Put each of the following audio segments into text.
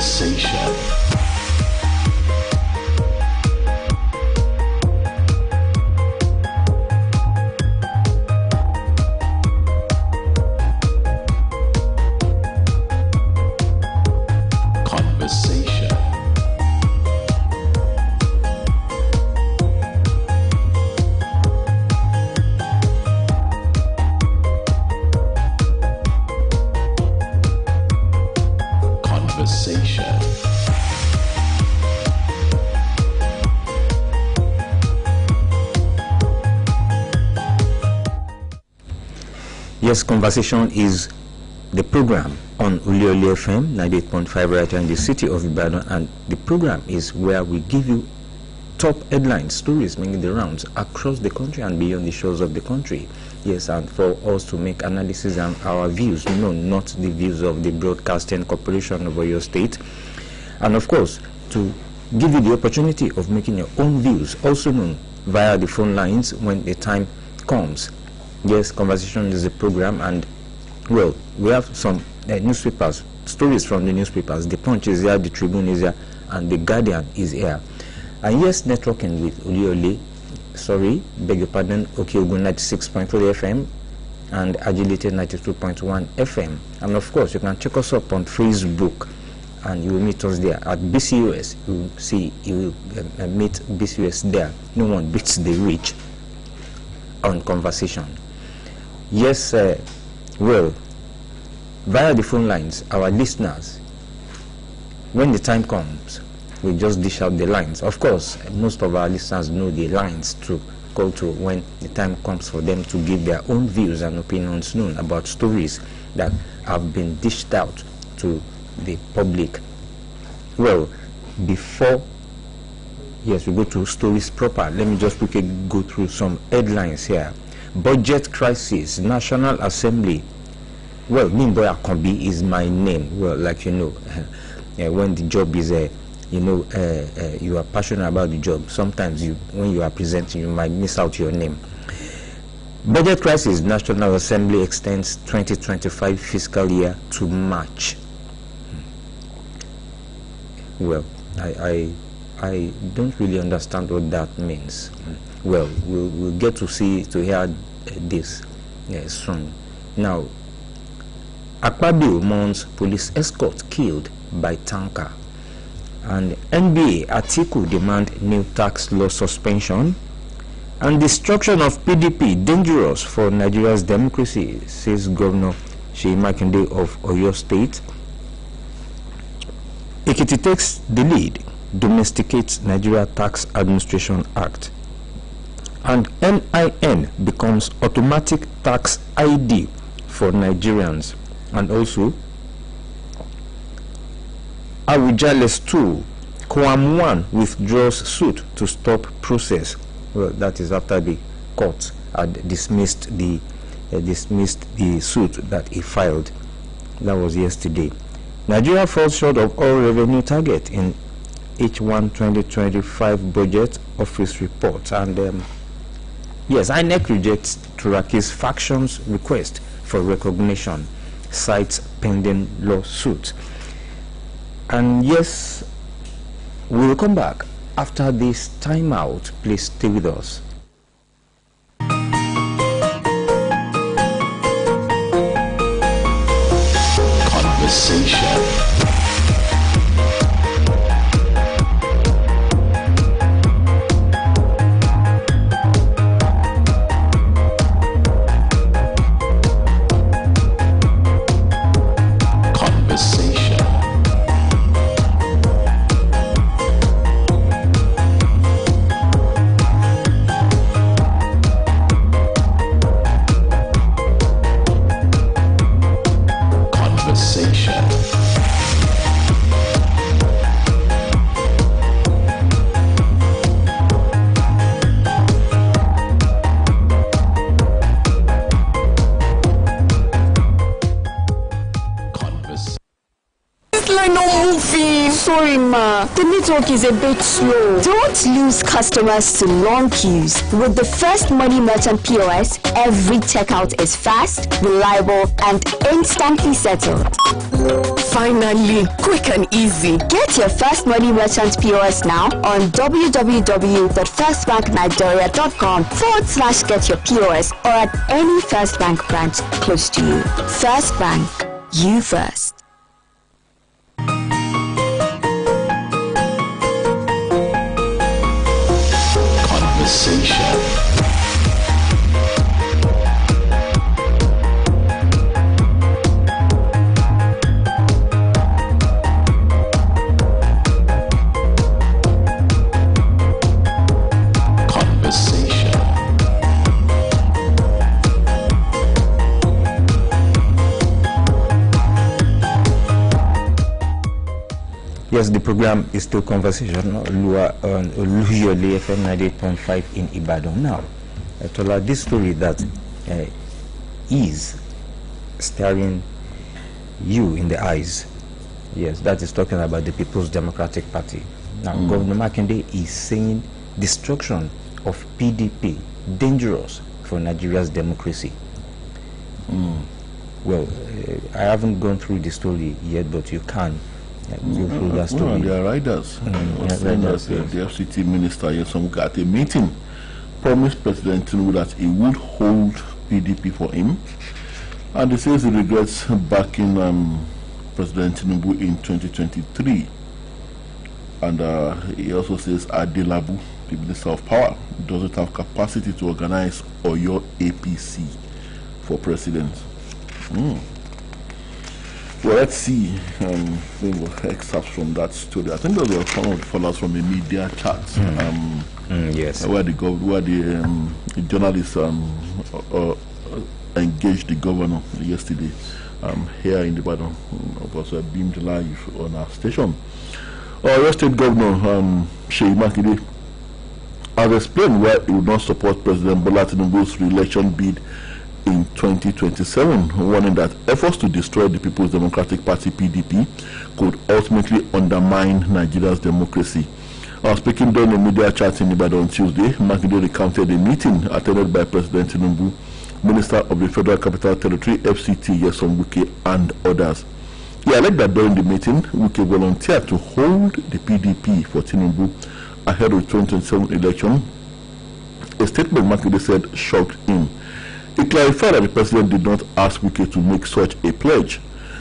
Conversation. Yes, Conversation is the program on Oluyole FM 98.5 right here in the city of Ibadan, and the program is where we give you top headline stories making the rounds across the country and beyond the shores of the country. Yes, and for us to make analysis and our views known, not the views of the Broadcasting Corporation of your state, and of course to give you the opportunity of making your own views also known via the phone lines when the time comes. Yes, Conversation is a program, and well, we have some newspapers, stories from the newspapers. The Punch is here, the Tribune is here, and the Guardian is here. And yes, networking with Oluyole, beg your pardon, Okeogun 96.3 FM and Agility 92.1 FM. And of course, you can check us up on Facebook, and you will meet us there at BCUS. You will meet BCUS there. No one beats the reach on Conversation. Yes, well, via the phone lines, our listeners, when the time comes, we just dish out the lines. Of course, most of our listeners know the lines to call to when the time comes for them to give their own views and opinions known about stories that have been dished out to the public. Well, before we go to stories proper, let me just quickly go through some headlines here. Budget crisis, National Assembly. Well, Mimboy Akombi is my name. Well, like you know, when the job is you are passionate about the job. Sometimes when you are presenting, you might miss out your name. Budget crisis, National Assembly extends 2025 fiscal year to March. Well, I don't really understand what that means. Well, we'll get to hear this soon. Now, Akpabio mourns police escort killed by tanker. And NBA Atiku demand new tax law suspension. And destruction of PDP dangerous for Nigeria's democracy, says Governor Seyi Makinde of Oyo State. Ekiti takes the lead, domesticates Nigeria Tax Administration Act. And NIN becomes automatic tax ID for Nigerians. And also, Awujale's 2, Kwam 1 withdraws suit to stop process. Well, that is after the court had dismissed the suit that he filed. That was yesterday. Nigeria falls short of all revenue target in H1 2025 budget office report. And yes, INEC rejects Turaki's faction's request for recognition, cites pending lawsuit. And yes, we will come back after this timeout. Please stay with us. Conversation. Line not moving. sorry, ma. The network is a bit slow. Don't lose customers to long queues. With the First Money Merchant POS, every checkout is fast, reliable, and instantly settled. Finally, quick and easy. Get your First Money Merchant POS now on www.firstbanknigeria.com/get your POS or at any First Bank branch close to you. First Bank, you first. Conversation. Yes, the program is still Conversation on Oluyole FM 98.5 in Ibadan. Now, Tola, this story that is staring you in the eyes, yes, that is talking about the People's Democratic Party. Now, Governor Makinde is saying destruction of PDP dangerous for Nigeria's democracy. Well, I haven't gone through the story yet, but you can. They are riders. The FCT minister yesterday at a meeting promised President Tinubu that he would hold PDP for him, and he says he regrets backing President Tinubu in 2023. And he also says Adelabu, the Minister of Power, doesn't have capacity to organize Oyo APC for president. Well, let's see excerpts from that story. I think those were some of the followers from a media chat. Yes. Where the journalists engaged the governor yesterday here in Ibadan. It was beamed live on our station. Our state governor, Seyi Makinde, has explained why he would not support President Bola Tinubu's re-election bid in 2027, warning that efforts to destroy the People's Democratic Party (PDP) could ultimately undermine Nigeria's democracy. Speaking during a media chat in Ibadan on Tuesday, Makinde recounted a meeting attended by President Tinubu, Minister of the Federal Capital Territory (FCT) Nyesom Wike, and others. He alleged that during the meeting, Wike volunteered to hold the PDP for Tinubu ahead of the 2027 election. A statement Makinde said shocked him. He clarified that the president did not ask Wike to make such a pledge.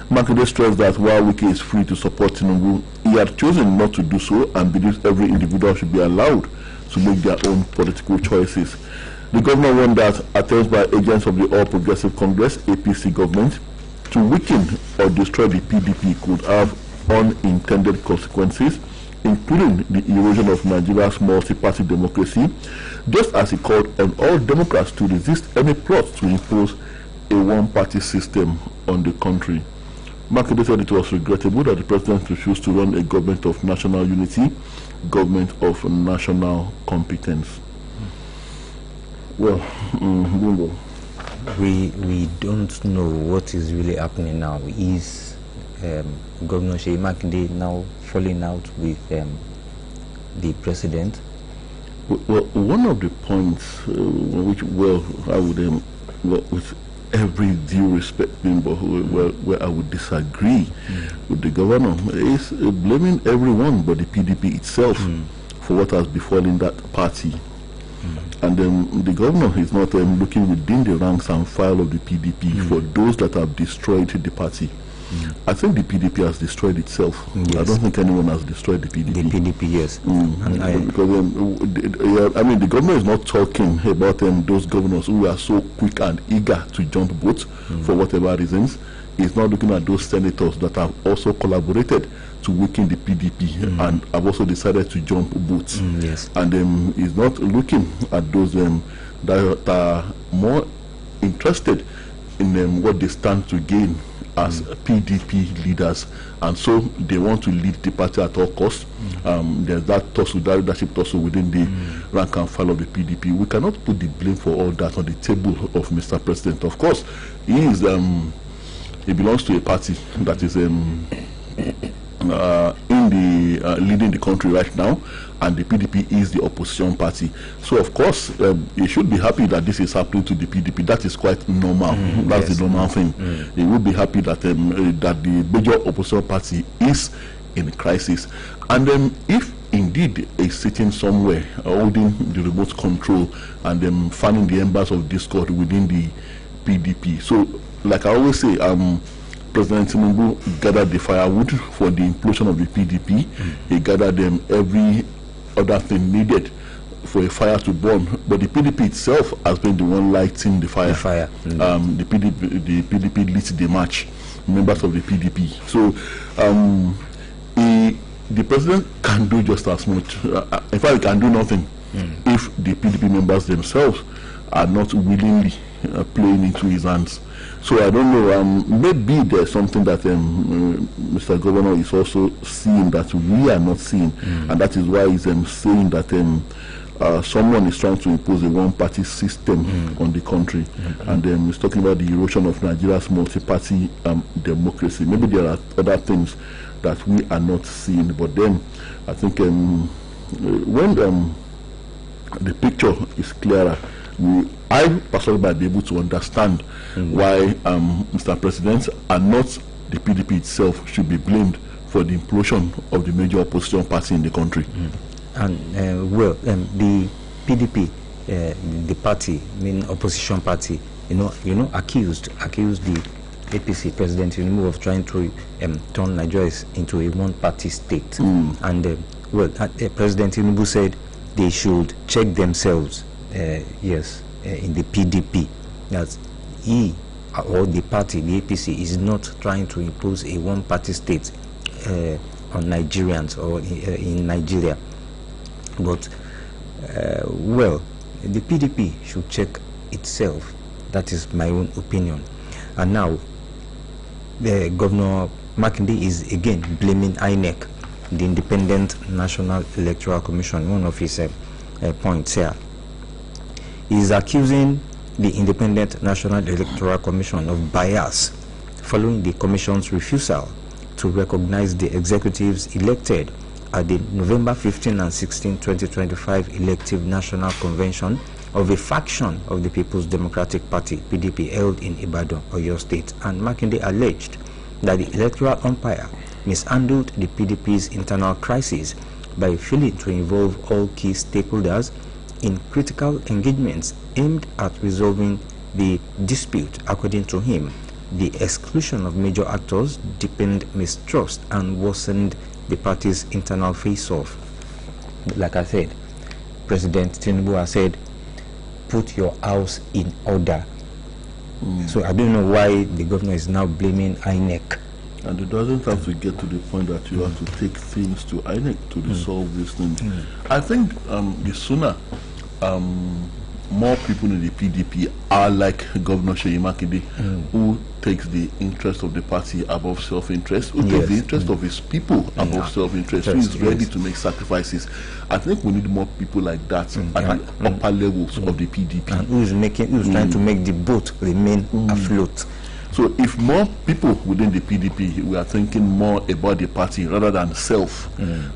Makinde stressed that while Wike is free to support Tinubu, he had chosen not to do so and believes every individual should be allowed to make their own political choices. The governor warned that attempts by agents of the All Progressive Congress (APC) government to weaken or destroy the PDP could have unintended consequences, including the erosion of Nigeria's multi-party democracy, just as he called on all Democrats to resist any plot to impose a one-party system on the country. Makinde said it was regrettable that the president refused to run a government of national unity, government of national competence. Well, we don't know what is really happening now. Is Governor Seyi Makinde now falling out with the president? Well, one of the points which, I would, with every due respect, where I would disagree with the governor, is blaming everyone but the PDP itself for what has befallen that party. And the governor is not looking within the ranks and file of the PDP for those that have destroyed the party. I think the PDP has destroyed itself. Yes. I don't think anyone has destroyed the PDP. The PDP, yes. Because the governor is not talking about those governors who are so quick and eager to jump boats for whatever reasons. He's not looking at those senators that have also collaborated to weaken the PDP and have also decided to jump boats. Yes. And he's not looking at those that are more interested in what they stand to gain as PDP leaders, and so they want to lead the party at all costs. There's that tussle, that leadership tussle within the rank and file of the PDP. We cannot put the blame for all that on the table of Mr. President. Of course, he belongs to a party that is in leading the country right now, and the PDP is the opposition party. So of course, you should be happy that this is happening to the PDP. That is quite normal. That's the normal thing. You would be happy that that the major opposition party is in crisis, and if indeed is sitting somewhere holding the remote control and fanning the embers of discord within the PDP. So, like I always say, President Tinubu gathered the firewood for the implosion of the PDP. He gathered them every other thing needed for a fire to burn, but the PDP itself has been the one lighting the fire. The PDP lit the match, members of the PDP. So the president can do just as much. In fact, he can do nothing if the PDP members themselves are not willingly playing into his hands. So I don't know, maybe there's something that Mr. Governor is also seeing that we are not seeing, and that is why he's saying that someone is trying to impose a one-party system on the country, and he's talking about the erosion of Nigeria's multi-party democracy. Maybe there are other things that we are not seeing, but then I think when the picture is clearer, I personally might be able to understand why Mr. President and not the PDP itself should be blamed for the implosion of the major opposition party in the country. And the PDP, the party, main opposition party, accused the APC President Tinubu of trying to turn Nigeria into a one-party state. And President Tinubu said they should check themselves. In the PDP, that he or the party, the APC, is not trying to impose a one-party state on Nigerians or in Nigeria. But the PDP should check itself. That is my own opinion. And now, Governor Makinde is again blaming INEC, the Independent National Electoral Commission. One of his points here. He is accusing the Independent National Electoral Commission of bias following the Commission's refusal to recognize the executives elected at the November 15 and 16, 2025 elective National Convention of a faction of the People's Democratic Party, PDP, held in Ibadan, Oyo State. And Makinde alleged that the electoral umpire mishandled the PDP's internal crisis by failing to involve all key stakeholders in critical engagements aimed at resolving the dispute. According to him, the exclusion of major actors deepened mistrust and worsened the party's internal face-off. Like I said, President Tinubu has said, put your house in order. So I don't know why the governor is now blaming INEC. And it doesn't have to get to the point that you have to take things to INEC to resolve this thing. I think the sooner more people in the PDP are like Governor Seyi Makinde, who takes the interest of the party above self-interest, who takes the interest of his people above self-interest, who is ready to make sacrifices. I think we need more people like that at the upper levels of the PDP. And who's trying to make the boat remain afloat. So if more people within the PDP we are thinking more about the party rather than self,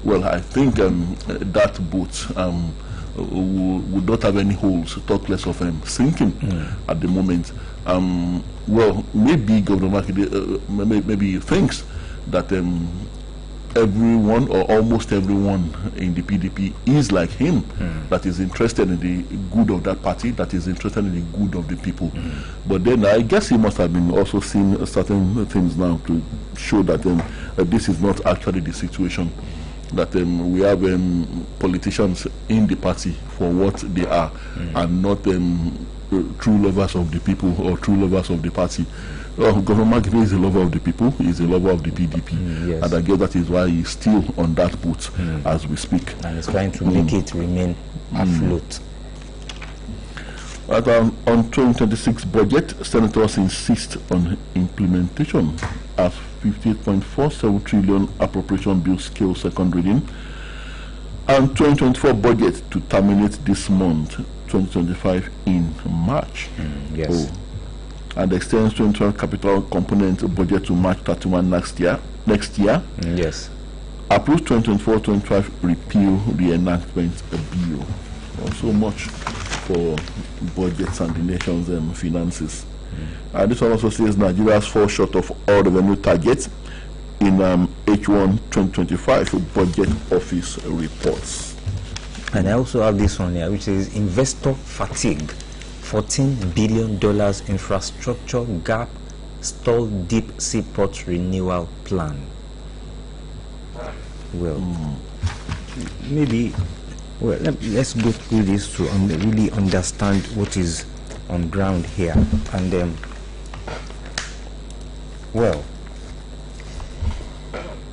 well, I think that boat would not have any holes, talk less of sinking at the moment. Well, maybe Governor Makinde maybe thinks that everyone or almost everyone in the PDP is like him, that is interested in the good of that party, that is interested in the good of the people. But then I guess he must have been also seeing certain things now to show that this is not actually the situation, that we have politicians in the party for what they are and not true lovers of the people or true lovers of the party. Governor Makinde is a lover of the people, he is a lover of the PDP, and I guess that is why he's still on that boat as we speak. And he's trying to make it remain afloat. On 2026 budget, senators insist on implementation as 58.47 trillion appropriation bill scale second reading, and 2024 budget to terminate this month, 2025 in March. And extends 2012 capital component budget to March 31 next year. approves 2024-25 repeal reenactment bill. So much for budgets and the nation's finances. This one also says Nigeria's fall short of all revenue targets in H1 2025 budget office reports. And I also have this one here, which is investor fatigue. $14 billion infrastructure gap stall deep seaport renewal plan. Well, maybe. Well, let's go through this to really understand what is on ground here. And well,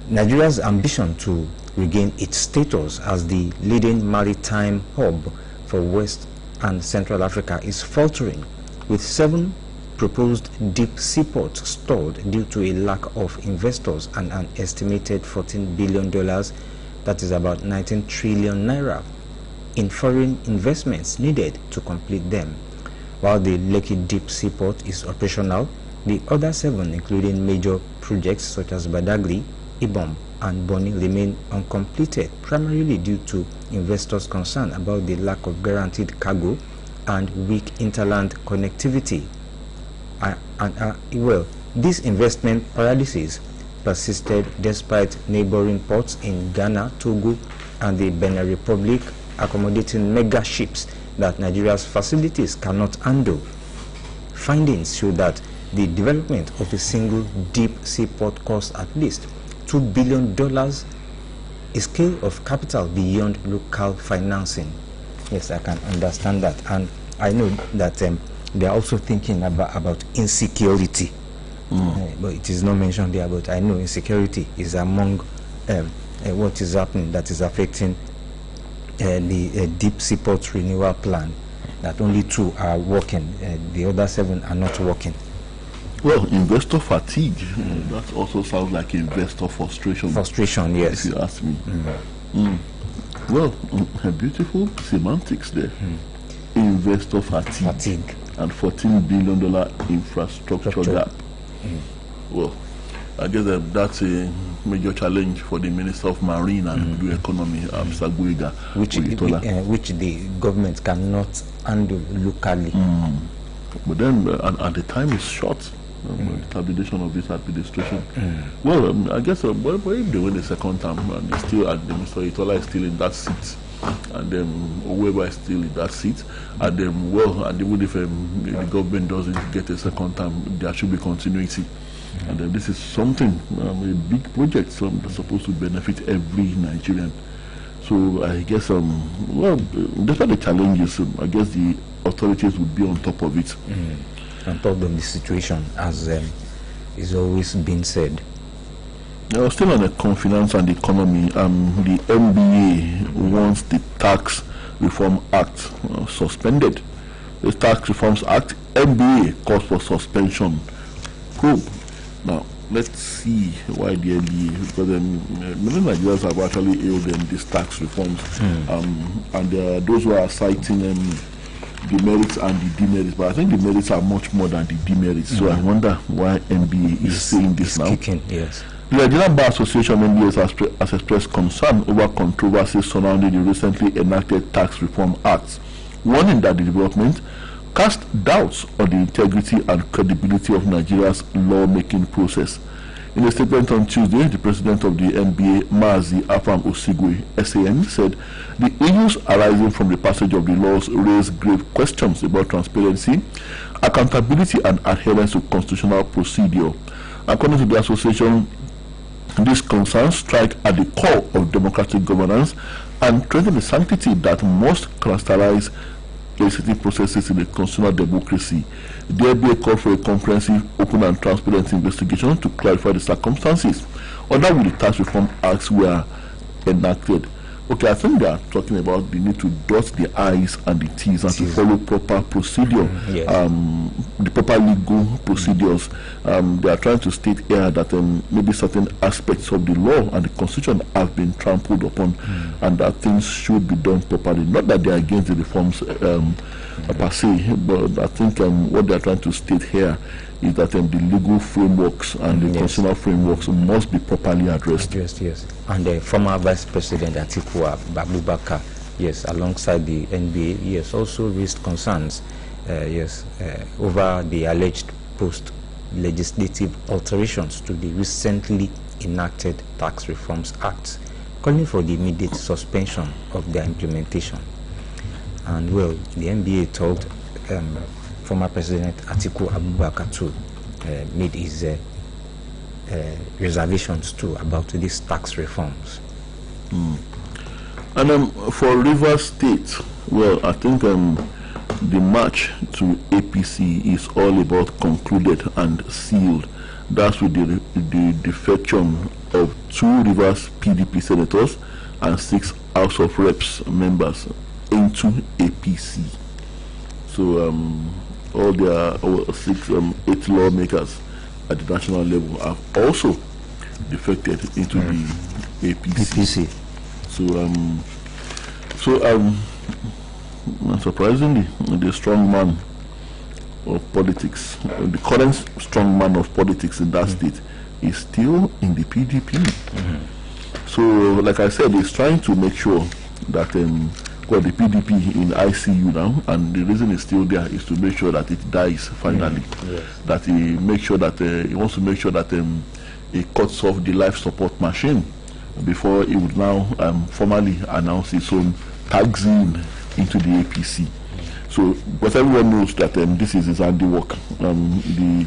Nigeria's ambition to regain its status as the leading maritime hub for West and Central Africa is faltering, with 7 proposed deep seaports stalled due to a lack of investors and an estimated $14 billion, that is about 19 trillion naira, in foreign investments needed to complete them. While the Lekki Deep Seaport is operational, the other 7, including major projects such as Badagry, Ibom, and Boni, remain uncompleted, primarily due to investors' concern about the lack of guaranteed cargo and weak interland connectivity. Well, this investment paralysis persisted despite neighboring ports in Ghana, Togo, and the Benin Republic accommodating mega ships that Nigeria's facilities cannot handle. Findings show that the development of a single deep seaport costs at least $2 billion, a scale of capital beyond local financing. Yes, I can understand that, and I know that they are also thinking about insecurity, but it is not mentioned there. But I know insecurity is among what is happening that is affecting the deep seaport renewal plan. That only 2 are working, the other 7 are not working. Well, investor fatigue, that also sounds like investor frustration. Frustration, yes. If you ask me. Well, beautiful semantics there. Investor fatigue. And $14 billion infrastructure gap. Well, I guess that's a major challenge for the Minister of Marine and Blue Economy, Mr. Guiga, which the government cannot handle locally. But then, and the time is short. Establishment of this administration. Well, I guess if they win the second term and they still, and Mr. Itola is still in that seat, and then whoever is still in that seat, and then and even if the government doesn't get a second term, there should be continuity. And then this is something, a big project, that's supposed to benefit every Nigerian. So I guess, well, despite the challenges, I guess the authorities would be on top of it. On top of the situation, as is always been said. Still on the finance and the economy, the NBA wants the Tax Reform Act suspended. The Tax Reforms Act, NBA calls for suspension. Cool. Now, let's see why the NBA, because many Nigerians have actually hailed these tax reforms, and those who are citing the merits and the demerits, but I think the merits are much more than the demerits. So I wonder why NBA is saying this now. Yes. The Nigerian Bar Association (NBA) has expressed concern over controversies surrounding the recently enacted Tax Reform Act, warning that the development cast doubts on the integrity and credibility of Nigeria's lawmaking process. In a statement on Tuesday, the president of the NBA, Mazi Afam Osigwe, SAN, said the issues arising from the passage of the laws raise grave questions about transparency, accountability, and adherence to constitutional procedure. According to the association, these concerns strike at the core of democratic governance and threaten the sanctity that must characterize legislative processes in a constitutional democracy. The NBA called for a comprehensive, open and transparent investigation to clarify the circumstances under which the Tax Reform Acts were enacted. Okay, I think they are talking about the need to dot the I's and the T's and to follow proper procedure, the proper legal procedures. They are trying to state here that maybe certain aspects of the law and the Constitution have been trampled upon, and that things should be done properly. Not that they are against the reforms per se, but I think what they are trying to state here is that the legal frameworks and the consumer frameworks must be properly addressed. Yes. And the former Vice President Atiku Abubakar, yes, alongside the NBA, yes, also raised concerns, over the alleged post-legislative alterations to the recently enacted Tax Reforms Act, calling for the immediate suspension of their implementation. And well, the NBA told former President Atiku Abubakar too made his reservations too about these tax reforms. And for Rivers State, well, I think the march to APC is all about concluded and sealed. That's with the defection of 2 Rivers PDP senators and 6 House of Reps members into APC. So all their 8 lawmakers at the national level have also defected into the APC. So surprisingly, the strong man of politics, the current strong man of politics in that state, is still in the PDP. So, like I said, he's trying to make sure that the PDP in ICU now, and the reason it's still there is to make sure that it dies finally. That he makes sure that he wants to make sure that he cuts off the life support machine before he would now formally announce his own tags into the APC. So, but everyone knows that this is his handiwork. The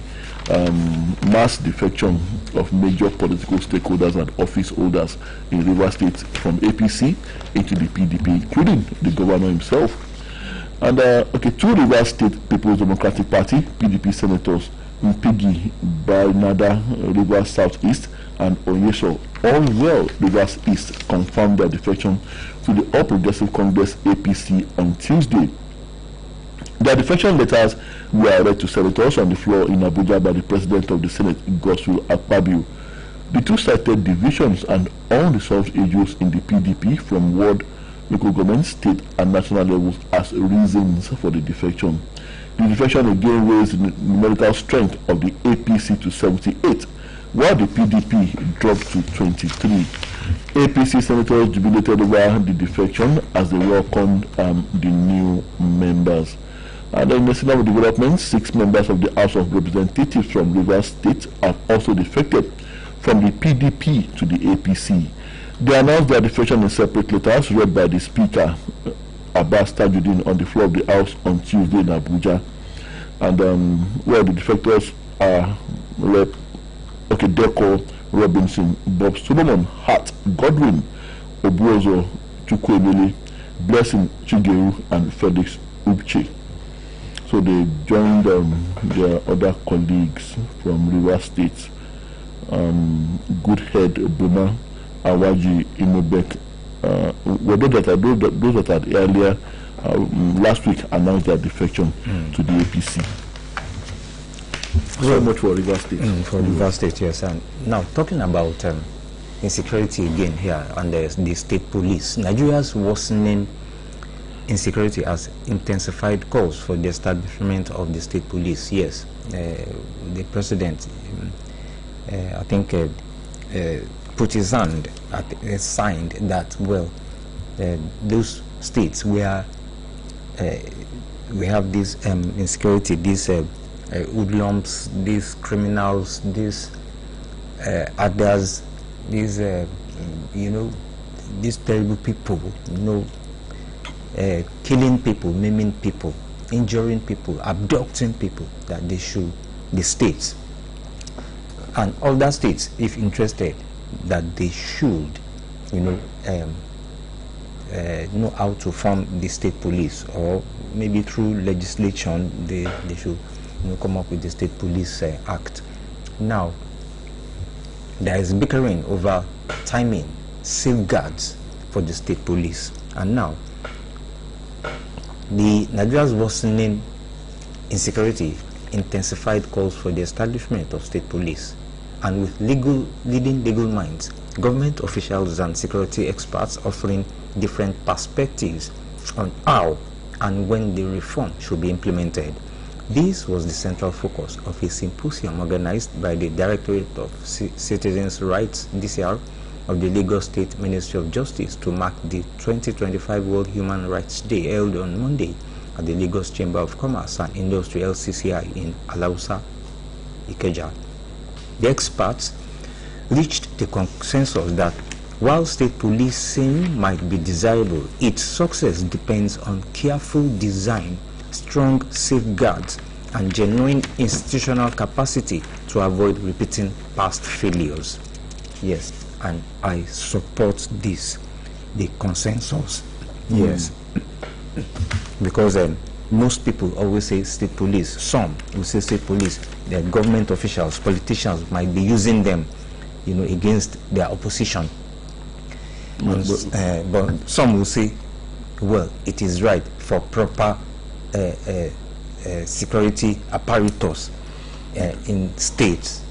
mass defection of major political stakeholders and office holders in Rivers State from APC into the PDP, including the governor himself. And 2 Rivers State People's Democratic Party PDP senators, Mpigi Barnada, Rivers Southeast, and Onyeso Allwell, Rivers East, confirmed their defection to the All Progressive Congress APC on Tuesday. Their defection letters were read to senators on the floor in Abuja by the President of the Senate, Godswill Akpabio. The 2 cited divisions and unresolved issues in the PDP from ward, local government, state, and national levels as reasons for the defection. The defection again raised the numerical strength of the APC to 78, while the PDP dropped to 23. APC senators jubilated over the defection as they welcomed the new members. And in the Senate development, 6 members of the House of Representatives from Rivers State have also defected from the PDP to the APC. They announced their defection in separate letters read by the Speaker, Abbas Tajuddin, on the floor of the House on Tuesday in Abuja. And the defectors are Deco Robinson, Bob Solomon, Hart Godwin, Obuozo Chukwuemele, Blessing Chigeru, and Felix Ubche. So they joined their other colleagues from River State, Goodhead Buna, Awaji Imobek. Those that had earlier last week announced their defection to the APC. So much for River State. For River State, yes. And now talking about insecurity again here and the state police, Nigeria's worsening insecurity has intensified calls for the establishment of the state police. Yes, the president, I think, put his hand signed that, well, those states where we have this insecurity, these hoodlums, these criminals, these others, these these terrible people, killing people, maiming people, injuring people, abducting people, that the states and other states, if interested, that they should know how to form the state police, or maybe through legislation they should come up with the state police act. Now there is bickering over timing, safeguards for the state police, and now the Nigeria's worsening insecurity intensified calls for the establishment of state police, and with leading legal minds, government officials and security experts offering different perspectives on how and when the reform should be implemented. This was the central focus of a symposium organized by the Directorate of Citizens' Rights (DCR) of the Lagos State Ministry of Justice to mark the 2025 World Human Rights Day held on Monday at the Lagos Chamber of Commerce and Industry (LCCI) in Alausa, Ikeja. The experts reached the consensus that while state policing might be desirable, its success depends on careful design, strong safeguards, and genuine institutional capacity to avoid repeating past failures. Yes, and I support this, the consensus. Yes, because most people always say state police. Some will say state police. The government officials, politicians might be using them, against their opposition. But some will say, well, it is right for proper security apparatus in states.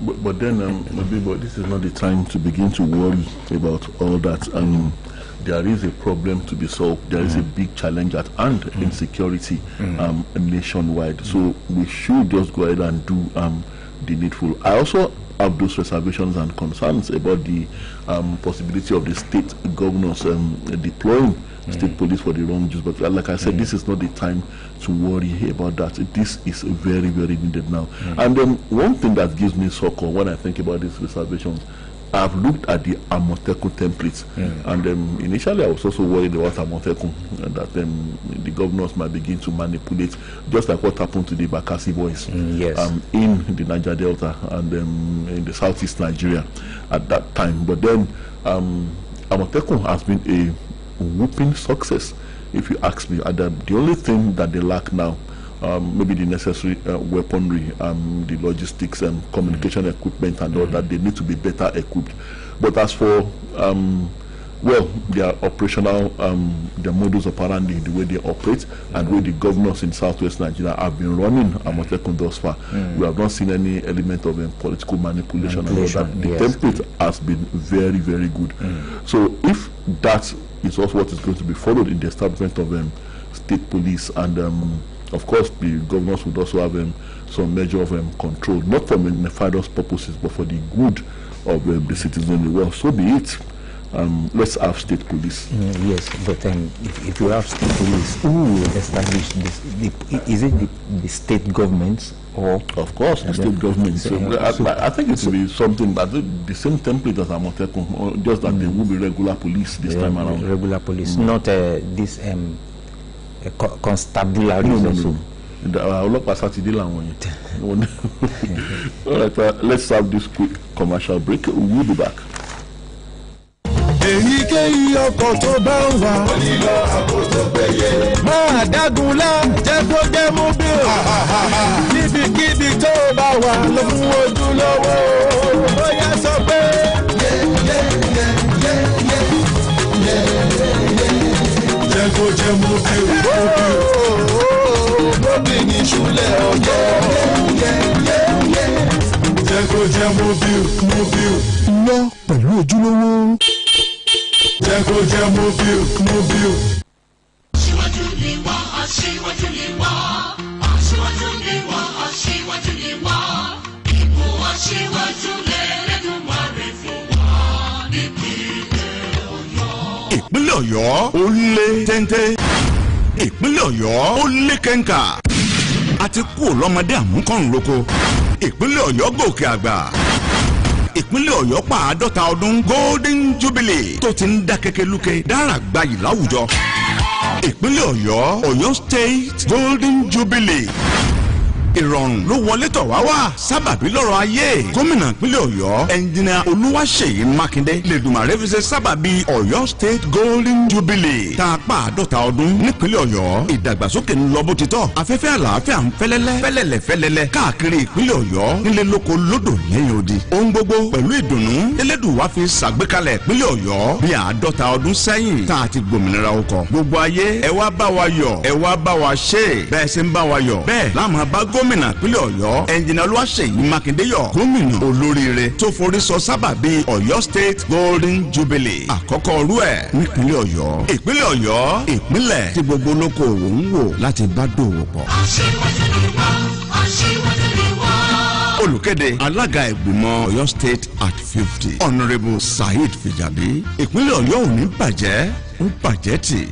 But then, but this is not the time to begin to worry about all that. There is a problem to be solved. There is a big challenge at hand, insecurity nationwide. So we should just go ahead and do the needful. I also have those reservations and concerns about the possibility of the state governors deploying state police for the wrong use. But like I said, this is not the time to worry about that. This is very, very needed now. And then one thing that gives me succor when I think about these reservations, I've looked at the Amotekun templates, and initially I was also worried about Amotekun, that the governors might begin to manipulate, just like what happened to the Bakassi boys in the Niger Delta and in the southeast Nigeria at that time. But then Amotekun has been a whooping success, if you ask me. The only thing that they lack now, maybe the necessary weaponry, the logistics and communication equipment and all that, they need to be better equipped. But as for their operational, their modus operandi, the way they operate, and the way the governors in southwest Nigeria have been running Amotekun thus far, we have not seen any element of political manipulation and all that. The template has been very, very good. So if that is also what is going to be followed in the establishment of state police, and of course, the governors would also have some measure of control, not for nefarious purposes, but for the good of the citizens in the world. So be it. Let's have state police. Yes, but if you have state police, who will establish this? Is it the state governments or? Of course, the state governments. I think it will be something that the same template as Amotekun, just that there will be regular police this time around. Regular police, not this constabulary. No. All right, let's have this quick commercial break. We'll be back. Èyíkéyìí ọkọ̀ tó bá ń wà. Onílọ àbò tó péye. Máa dágunlá jẹ́ kó jẹ́ mú bí o. Níbikíbi tó bá wà ló fún ojúlówó. Bóyá sọ pé. Jẹ́ kó jẹ́ mú bí o. Lóbi ní ìṣúlẹ̀ ọjọ́. Jẹ́ kó jẹ́ mú bí o. Lọ pẹ̀lú ojúlówó. Jẹ́ kó jẹ́ mobile. Aṣíwájú ni wá, aṣíwájú ni wá, aṣíwájú ni wá, aṣíwájú ni wá. Ipò aṣíwájú l'Ẹlẹ́dùmarè fún wa nípínlẹ̀ Ọ̀yọ́. Ìpínlẹ̀ Ọ̀yọ́ ó lé téńté. Ìpínlẹ̀ Ọ̀yọ́ ó lé kẹ́ńkà. A ti kú lọ́mọdé àmúkọ́rùn lóko. Ìpínlẹ̀ Ọ̀yọ́ gòkè àgbà. Ìpínlẹ̀ Ọ̀yọ́ pa 50 ọdún Golden Jubilee tó ti ń dá kékeré dára gbayì láwùjọ. Ìpínlẹ̀ Ọ̀yọ́, Ọ̀yọ́ State Golden Jubilee. Ìrọ̀rùn ló wọlé tọ̀ wá sábàbí lọ́rọ̀ ayé. Gómìnà ìpínlẹ̀ Ọ̀yọ́, ẹnjìnìà Olúwaṣèyí Mákindé lèdùmarè fi ṣe sábàbí Ọ̀yọ́ State Golden Jubilee. Tá a pa 50 ọdún nípínlẹ̀ Ọ̀yọ́, ìdàgbàsókè ń lọ bó ti tọ́. Afẹ́fẹ́ àlàáfíà ń fẹ́lẹ́lẹ́ káàkiri ìpínlẹ̀ Ọ̀yọ́, nílé lóko lódò lẹ́yìn odi. Ohun gbogbo pẹ̀lú ìdùnnú Elédùwà fi ṣàgbékalẹ̀ ìpínlẹ̀ Ọ̀yọ́ bí 50 ọdún sẹ́yìn tá a ti gbòmìnira ọkọ̀. Gbogbo ayé ẹ wá bá wa yọ̀, ẹ wá bá wa ṣe. Bẹ́ẹ̀ ṣe ń bá wa yọ̀, bẹ́ẹ̀ láàmú bá gómìnà ìpínlẹ̀ Ọ̀yọ́ ẹnjìnà Olúwaṣèyí Mákindé yọ gómìnà olóríire tó forí sọ sábàbí Ọ̀yọ́ State Golden Jubilee àkọ́kọ́ ọrú ẹ̀ nípínlẹ̀ Ọ̀yọ́. Ìpínlẹ̀ Ọ̀yọ́ ìpínlẹ̀ tí gbogbo olókoòwò ń wò láti bá dòwò pọ̀. Olùkéde alága ìgbìmọ̀ Ọ̀yọ́ State at 50 Honourable Saheed Fijabi. Ìpínlẹ̀ Ọ̀yọ́ ò ní bàjẹ́ ó bàjẹ́ tì.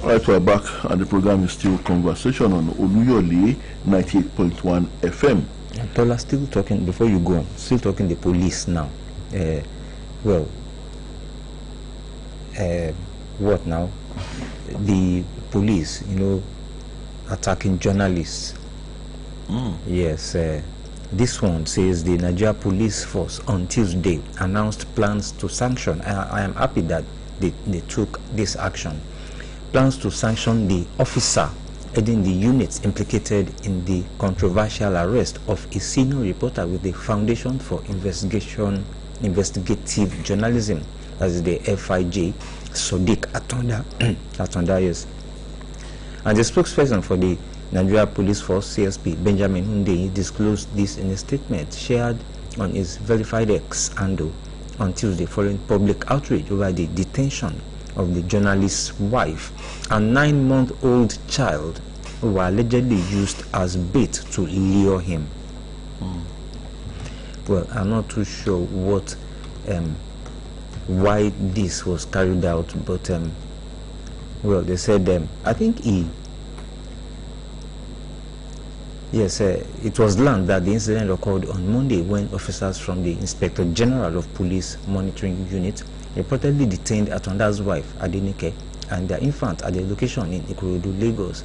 Right, we're back, and the program is still Conversation on Oluyole 98.1 FM. Tola, still talking, before you go on, still talking the police now. What now? The police, attacking journalists. Yes, this one says the Nigeria Police Force on Tuesday announced plans to sanction. I am happy that they took this action. Plans to sanction the officer heading the units implicated in the controversial arrest of a senior reporter with the Foundation for Investigative Journalism, as the FIJ, Sodiq Atonda, yes. And the spokesperson for the Nigeria Police Force, CSP, Benjamin Hundeyi, disclosed this in a statement shared on his verified X handle on Tuesday following public outrage over the detention of the journalist's wife and 9-month-old child who were allegedly used as bait to lure him. Well, I'm not too sure why this was carried out, but they said I think it was learned that the incident occurred on Monday when officers from the Inspector General of Police Monitoring Unit reportedly detained Atonda's wife, Adenike, and their infant at the location in Ikorodu, Lagos.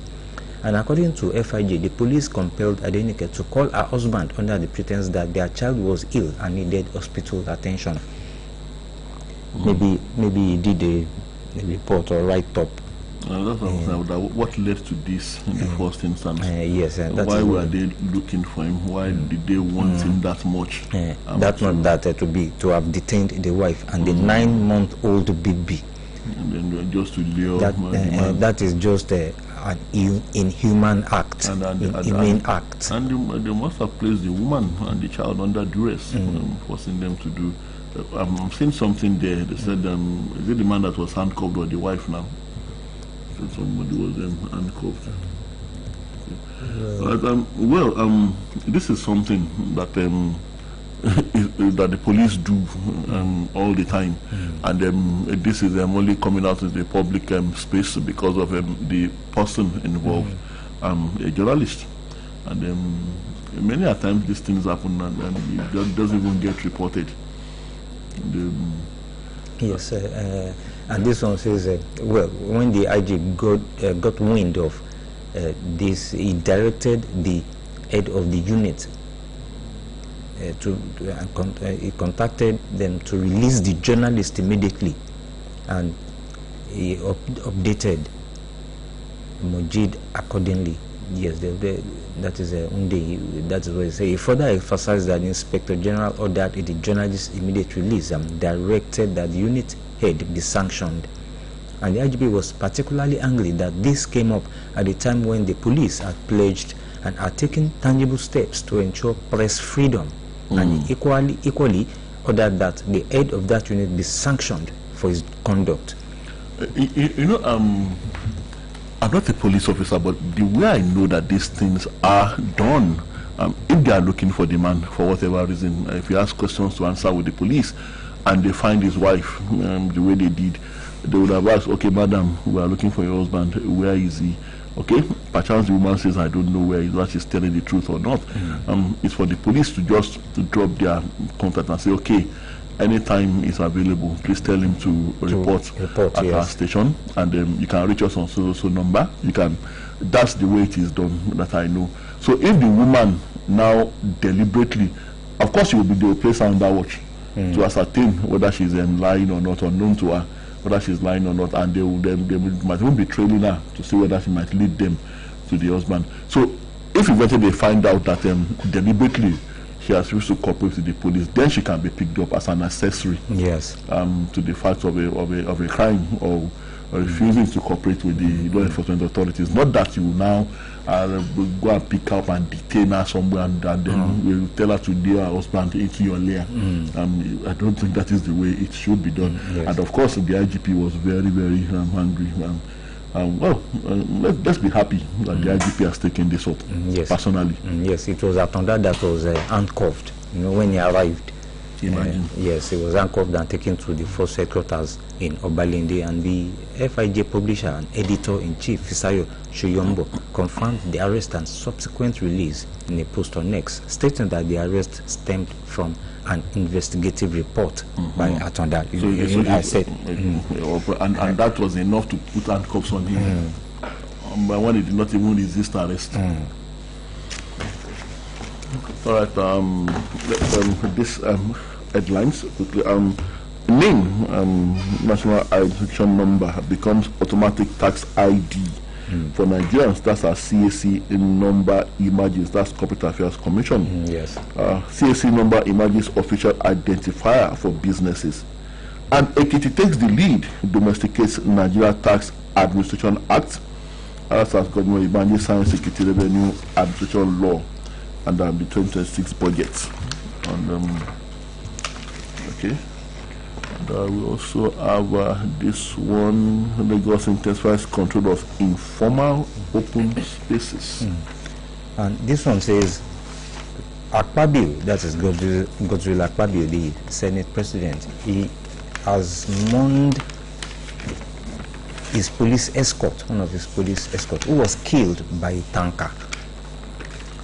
And according to FIJ, the police compelled Adenike to call her husband under the pretense that their child was ill and needed hospital attention. Maybe he did a report or write-up. That's what led to this in the first instance. Yes, and why were they looking for him? Why did they want him that much? That's not that to have detained the wife and the 9-month-old baby. And then just to lure that is just an inhuman act, inhumane act. And they must have placed the woman and the child under duress, forcing them to do. I'm seeing something there. They said, is it the man that was handcuffed or the wife now? Somebody was handcuffed. This is something that that the police do all the time, and this is only coming out in the public space because of the person involved, a journalist, and many a times these things happen and it doesn't even get reported. Yes, and this one says, when the IG got wind of this, he directed the head of the unit he contacted them to release the journalist immediately, and he updated Mojid accordingly. Yes, that is that is what he said. He further emphasized that the Inspector General ordered the journalist's immediate release and directed that the unit head be sanctioned. And the IGP was particularly angry that this came up at a time when the police had pledged and are taking tangible steps to ensure press freedom, and equally ordered that the head of that unit be sanctioned for his conduct. I'm not a police officer, but the way I know that these things are done, if they are looking for the man for whatever reason, if you ask questions to answer with the police and they find his wife the way they did, they would have asked, okay, madam, we are looking for your husband, where is he? Okay, perchance the woman says, I don't know whether she's telling the truth or not. It's for the police to just drop their contact and say, okay, anytime it's available, please tell him to report at our station, and you can reach us on so number. You can. That's the way it is done, that I know. So if the woman now deliberately, of course, they will place her under watch to ascertain whether she's lying or not, unknown to her whether she's lying or not, and they might even be trailing her to see whether she might lead them to the husband. So if eventually they find out that deliberately she has refused to cooperate with the police, then she can be picked up as an accessory. Yes. To the fact of a crime, or refusing to cooperate with the law enforcement authorities. Not that you now go and pick up and detain her somewhere and then we'll tell her to lay her husband into your lair. I don't think that is the way it should be done. Yes. And of course, the IGP was very, very angry. Let's be happy that the IGP has taken this up. Yes. Personally. Yes, it was Atonda that was handcuffed. When he arrived. Yes, he was handcuffed and taken to the force headquarters in Obalende, and the FIJ publisher and editor-in-chief Fisayo Shoyombo confirmed the arrest and subsequent release in a post on X, stating that the arrest stemmed from an investigative report by Atonda. I said, and that was enough to put handcuffs on him. But when he did not even resist arrest. All right. This headlines quickly. Name national identification number becomes automatic tax ID for Nigerians. That's our CAC number emerges. That's Corporate Affairs Commission. Yes. CAC number emerges official identifier for businesses. And Ekiti takes the lead, domesticates Nigeria Tax Administration Act. That's as Governor Ibanji signs Ekiti Revenue Administration Law and the 2026 budget. And okay. And we also have this one: Lagos intensifies control of informal open spaces. And this one says Akpabio, that is Godswill Akpabio, the Senate President, he has mourned his police escort, one of his police escort, who was killed by a tanker.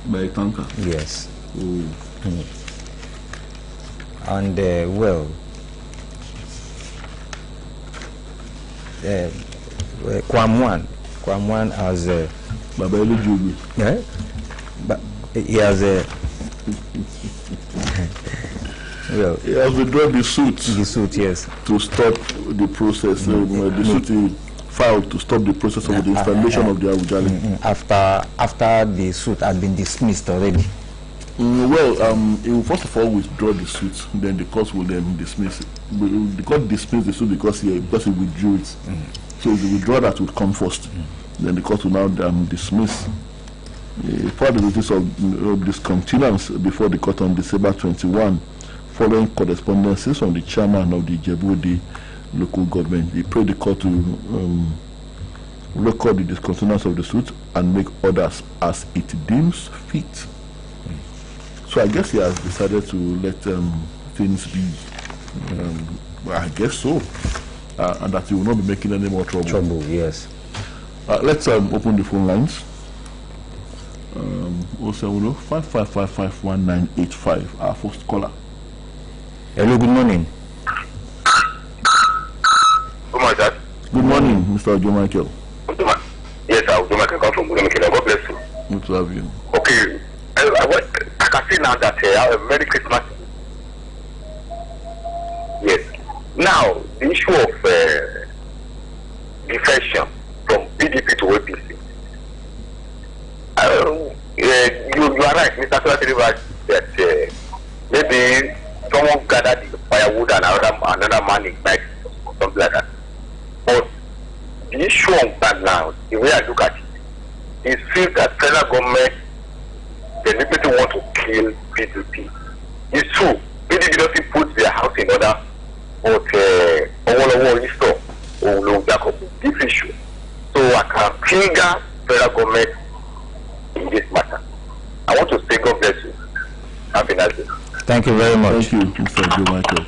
By a tanker? Yes. And well, Kwamwan has but he has well, he has withdrawn the suit. The suit, yes, to stop the process. The suit he filed to stop the process of the installation of the Awujale. After the suit had been dismissed already. Well, he will first of all withdraw the suit, then the court will then dismiss it. The court dismissed the suit because he withdrew it. So the withdrawal that would come first. Then the court will now dismiss. Part of notice of discontinuance before the court on December 21, following correspondences from the chairman of the Ijebu local government. He prayed the court to record the discontinuance of the suit and make orders as it deems fit. So I guess he has decided to let things be. Well, I guess so. And that he will not be making any more trouble. Yes. Let's open the phone lines. 070-5555-1985. Our first caller. Hello, good morning. Good morning, sir. Good morning, Mr. Ojo Michael. Yes, sir. Ojo Michael come from Ojo Michael. God bless you. Good to have you. Okay. I can see now that I have a Merry Christmas. Yes. Now, the issue of defection from PDP to APC. You are right, Mr. Solatieri, that maybe someone gathered the firewood and another man ignited or something like that. But the issue of that now, the way I look at it, is feel that federal government deliberately want to kill PDP. It's true, PDP doesn't put their house in order, but this issue. So I can trigger federal government in this matter. I want to say God bless you. Have a nice day. Thank you very much. Thank you, Mr. Joe Michael.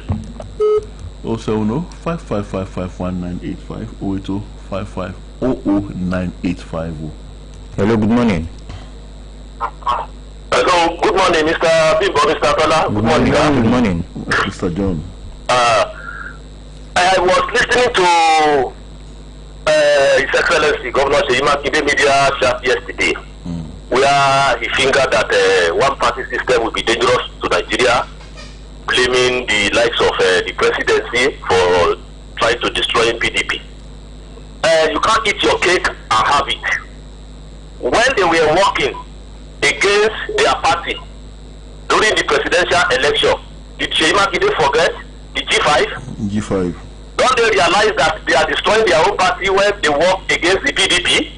070-5555-1985 080-5500-985. Hello, good morning. Hello, good morning, Mr. Bimbo, Mr. Tola. Good morning. Good morning. Mr. John. I was listening to His Excellency Governor Sheyimakide media chat yesterday, where he fingered that one-party system will be dangerous to Nigeria, blaming the likes of the presidency for trying to destroy PDP. You can't eat your cake and have it. When they were working against their party, those during the presidential election. Did Sheyi Makinde forget the G5? G5. Don't they realize that they are destroying their own party when they work against the PDP?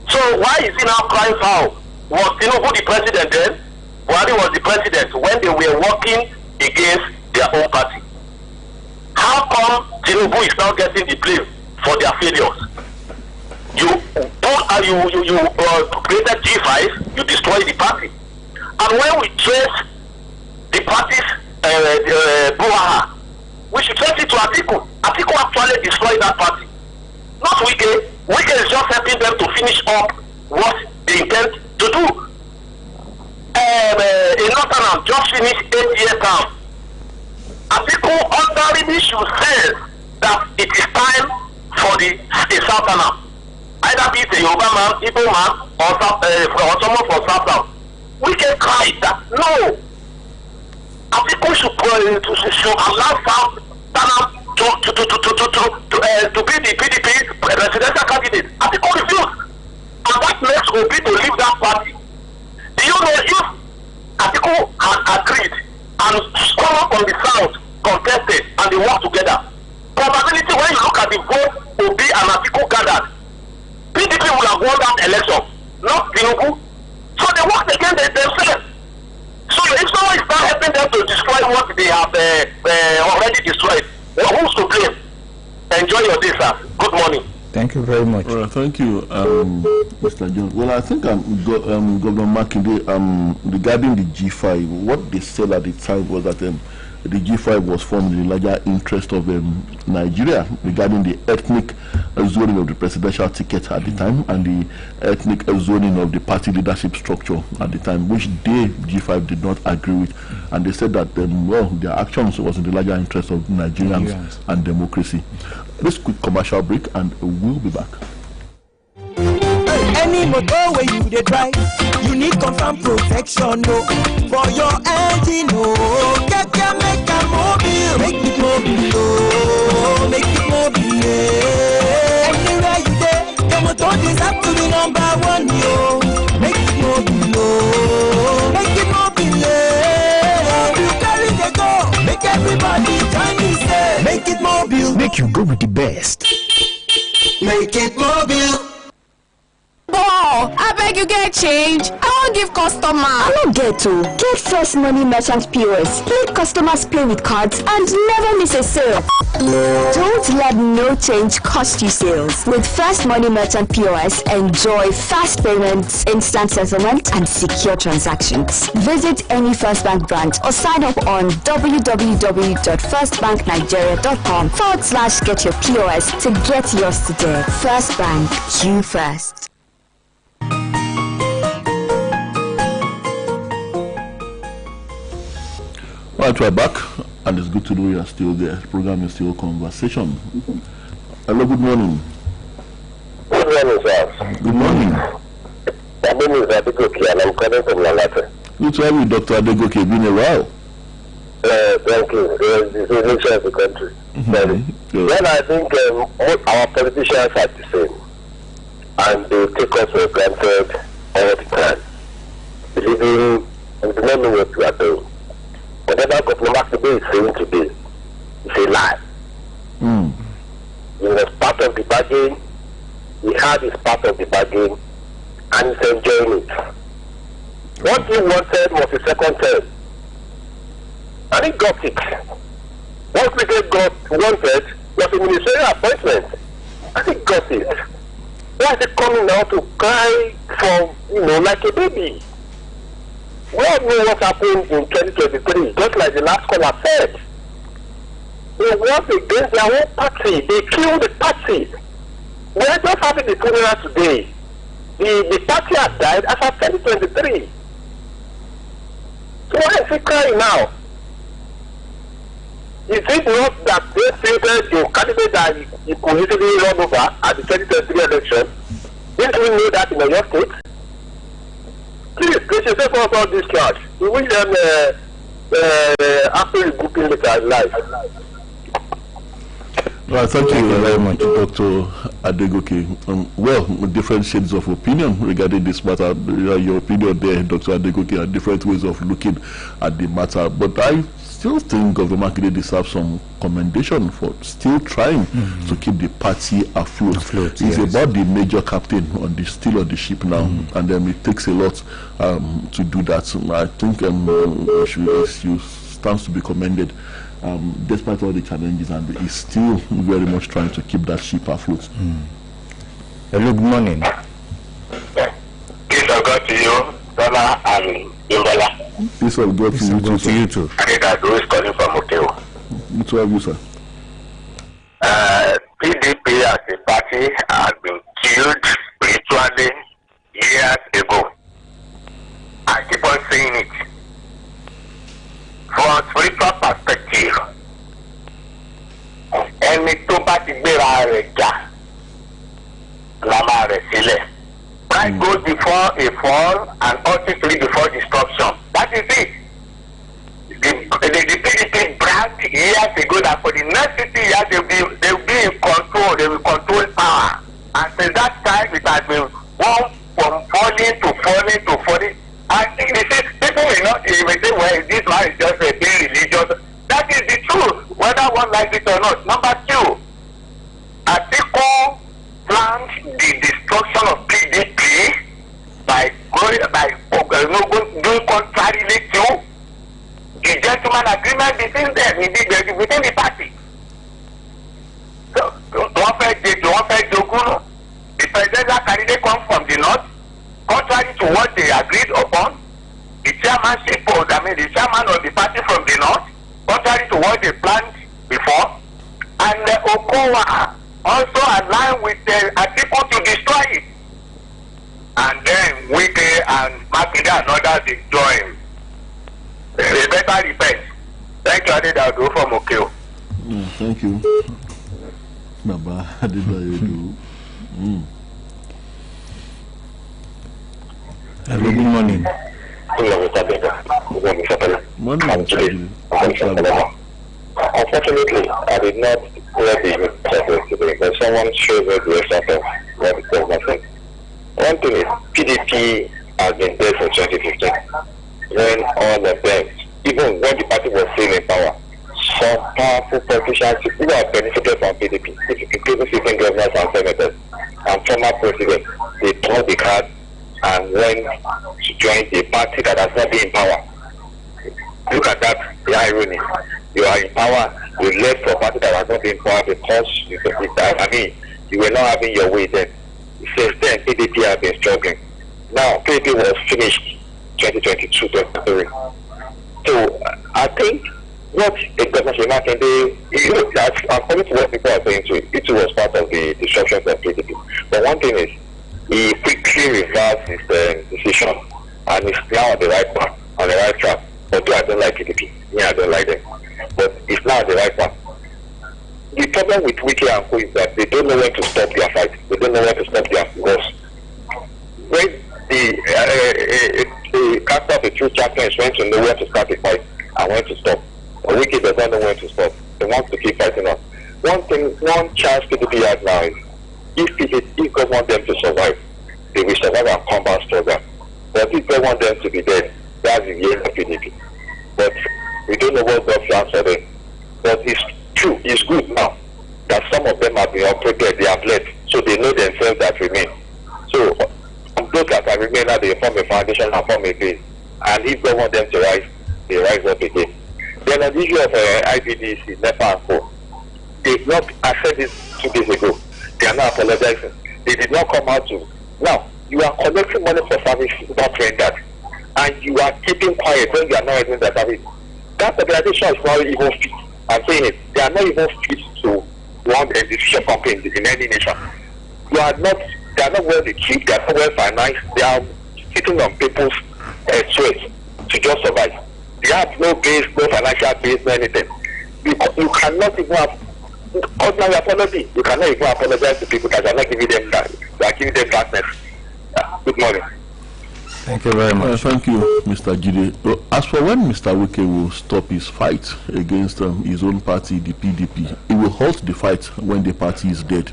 So why is he now crying foul? Was Tinubu the president then? Buhari was the president when they were working against their own party. How come Tinubu is now getting the blame for their failures? You created G5, you destroyed the party. And when we trace the party's brouhaha, we should trace it to Atiku. Atiku actually destroyed that party. Not Wike. Wike is just helping them to finish up what they intend to do. In Northern just finished 8-year term. Atiku ordinarily should say that it is time for the Southerner. Either be it a Yoruba man, Igbo man, or someone from South. We can cry that no. Atiku should allow Southerner to be the PDP presidential candidate. Atiku refused. And that makes Obi to leave that party. Do you know if Atiku had agreed and someone from the South contested and they worked together, probability when you look at the vote Obi and Atiku gathered, PDP will have won that election, not Tinubu. So they worked against themselves. So if someone is not helping them to destroy what they have already destroyed, well, who's to blame? Enjoy your day, sir. Good morning. Thank you very much. Thank you, Mr. John. Well, I think Governor Makinde, regarding the G5, what they said at the time was that the G5 was formed in the larger interest of Nigeria regarding the ethnic zoning of the presidential ticket at the time and the ethnic zoning of the party leadership structure at the time, which they, G5, did not agree with. And they said that, their actions was in the larger interest of Nigerians and democracy. Let's quick commercial break and we'll be back. Any motor where you dey drive, you need confirm protection, no. For your engine, no. Make a mobile, make it mobile, no. Make it mobile, yeah. Anywhere you dey, your motor deserve to be number one, yo. Make it mobile, no. Make it mobile, yeah. You carry the go, make everybody join me, say. Make it mobile, Make you go with the best. make it mobile. Oh, I beg you get change. I won't give customer. I don't get to. Get First Money Merchant POS. Let customers pay with cards and never miss a sale. Don't let no change cost you sales. With First Money Merchant POS, enjoy fast payments, instant settlement, and secure transactions. Visit any First Bank branch or sign up on www.firstbanknigeria.com/get your POS to get yours today. First Bank, you first. Right, we're back, and it's good to know you are still there. The program is still Conversation. Hello, good morning. Good morning, sir. Good morning. My name is Adegoke and I'm calling from Lalate. Good to have you, Dr. Adegoke. Been a while. Thank you. This is the nature of the country. Then I think our politicians are the same. And they take us for granted all the time. Believing we do not know what we are doing. Whatever Governor Makinde is saying today is a lie. He was part of the bargain, he had his part of the bargain, and he's enjoying it. What he wanted was a second term, and he got it. What we wanted was a ministerial appointment, and he got it. Why is he coming now to cry for, like a baby? We all know what happened in 2023, just like the last caller said. They worked against their own party. They killed the party. We are just having the funeral today. The party has died as of 2023. So why is he crying now? Is it not that they favored the candidate that he could easily run over at the 2023 election? Didn't we know that in your state? Please, they should take off all this charge. We wish them after regrouping later in life. Well, thank you very much, Dr. Adegoke. Well, different shades of opinion regarding this matter. Your opinion there, Dr. Adegoke, are different ways of looking at the matter. But I still think Governor Makinde deserves some commendation for still trying to keep the party afloat. It's about the major captain still on the ship now, and then it takes a lot to do that. I think she stands to be commended. Despite all the challenges, and is still very much trying to keep that ship afloat. Hello, good morning. Peace of God to you, Donna and Imbola. Peace of God to you too. I think that is calling from Okeo. Good to have you, sir. PDP as a party has been killed spiritually years ago. I keep on saying it. From a spiritual perspective, ẹni tó bá ti gbéra rẹ̀ jà la máa rẹ̀ sílẹ̀. Pride goes before a fall and ultimately before destruction. That is it. The PDP bragged years ago that for the next 50 years they will be in control, they will control power. And since that time it has been one from falling to falling to falling. I think they say people may not even say, well, this man is just being religious. That is the truth, whether one likes it or not. Number two, Atiku planned the destruction of PDP by doing contrarily to the gentleman agreement between them, within the party. So, one fair joke, the presidential candidate comes from the north. Contrary to what they agreed upon, the chairmanship, the chairman of the party from the north, contrary to what they planned before, and Okowa also aligned with Atiku to destroy it. And then Wike and Makinde and others they join. They better repent. Thank you, Adedago from Okeo. Thank you. Baba Adedago. Hello, good morning. Unfortunately, I did not hear the message today, but someone showed me the result of what the government said. One thing is, PDP has been there since 2015, when all of them, even when the party was still in power, some powerful politicians who have benefited from PDP, including sitting governors and senators and former presidents, they turned the card and went to join a party that has not been in power. Look at that, the irony. You are in power, you left for a party that has not been in power because you were not having your way then. Since then, PDP has been struggling. Now, PDP was finished 2022-23. So, I think what the government should not do, according to what people are saying to it, it was part of the disruptions of PDP. But one thing is, he quickly reversed his decision and is now on the right path, on the right track. Although I don't like PDP, I don't like them, but it's now on the right path. The problem with Wiki and Co is that they don't know when to stop their fight. They don't know when to stop their wars. When the captain of the two champions went to know where to start the fight and when to stop, but Wiki does not know when to stop. They want to keep fighting on. One chance PDP has now is, if God wants them to survive, they will survive and come back stronger. But if God wants them to be dead, that's the end of PDP. But we don't know what God plans for them. But it's true, it's good now that some of them have been operated, they have left, so they know themselves that remain. So those that are remain now, they form a foundation and form a base. And if God wants them to rise, they rise up again. Then on the issue of IBDC, NEPA and Co, they've not, I said this 2 days ago, they are not apologizing. They did not come out to. Now, you are collecting money for service not rendered, and you are keeping quiet when you are not rendering the service. That organization is not even fit. I'm saying it. They are not even fit to run a decision company in any nation. They are not well equipped, they are not well financed, they are sitting on people's sweat to just survive. They have no base, no financial base, no anything. You cannot even have ordinary apology. You cannot even apologize to people that are not giving them that. They are giving them darkness. Good morning. Thank you very much. Thank you, Mr. Jide. As for when Mr. Wike will stop his fight against his own party, the PDP, he will halt the fight when the party is dead.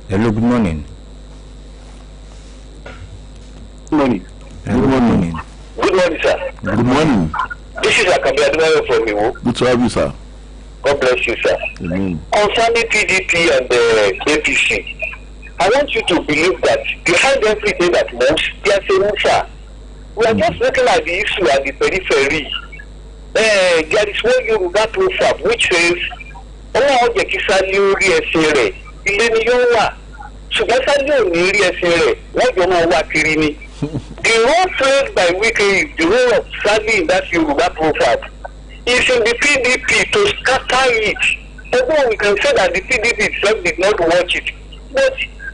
Hello, good morning. Good morning. Good morning. Good morning, sir. Good morning. This is Akabi Ademayo from Iwo. Good to have you, sir. God bless you, sir. Amen. Concerning PDP and the APC, I want you to believe that behind everything that moves, there's a mover. We are just looking at the issue at the periphery. There is one Yoruba proverb which says, "Ọwọ́ ọ̀jẹ̀ kí sálí orí ẹsẹ̀ rẹ̀, ilé ni yóò wà." Ṣùgbọ́n sálí ò ní rí ẹsẹ̀ rẹ̀, wọ́n jọ máa wá kiri ni. The role played by Wike is the role of Sally in that Yoruba proverb. It's in the PDP to scatter it. Although we can say that the PDP itself did not watch it. But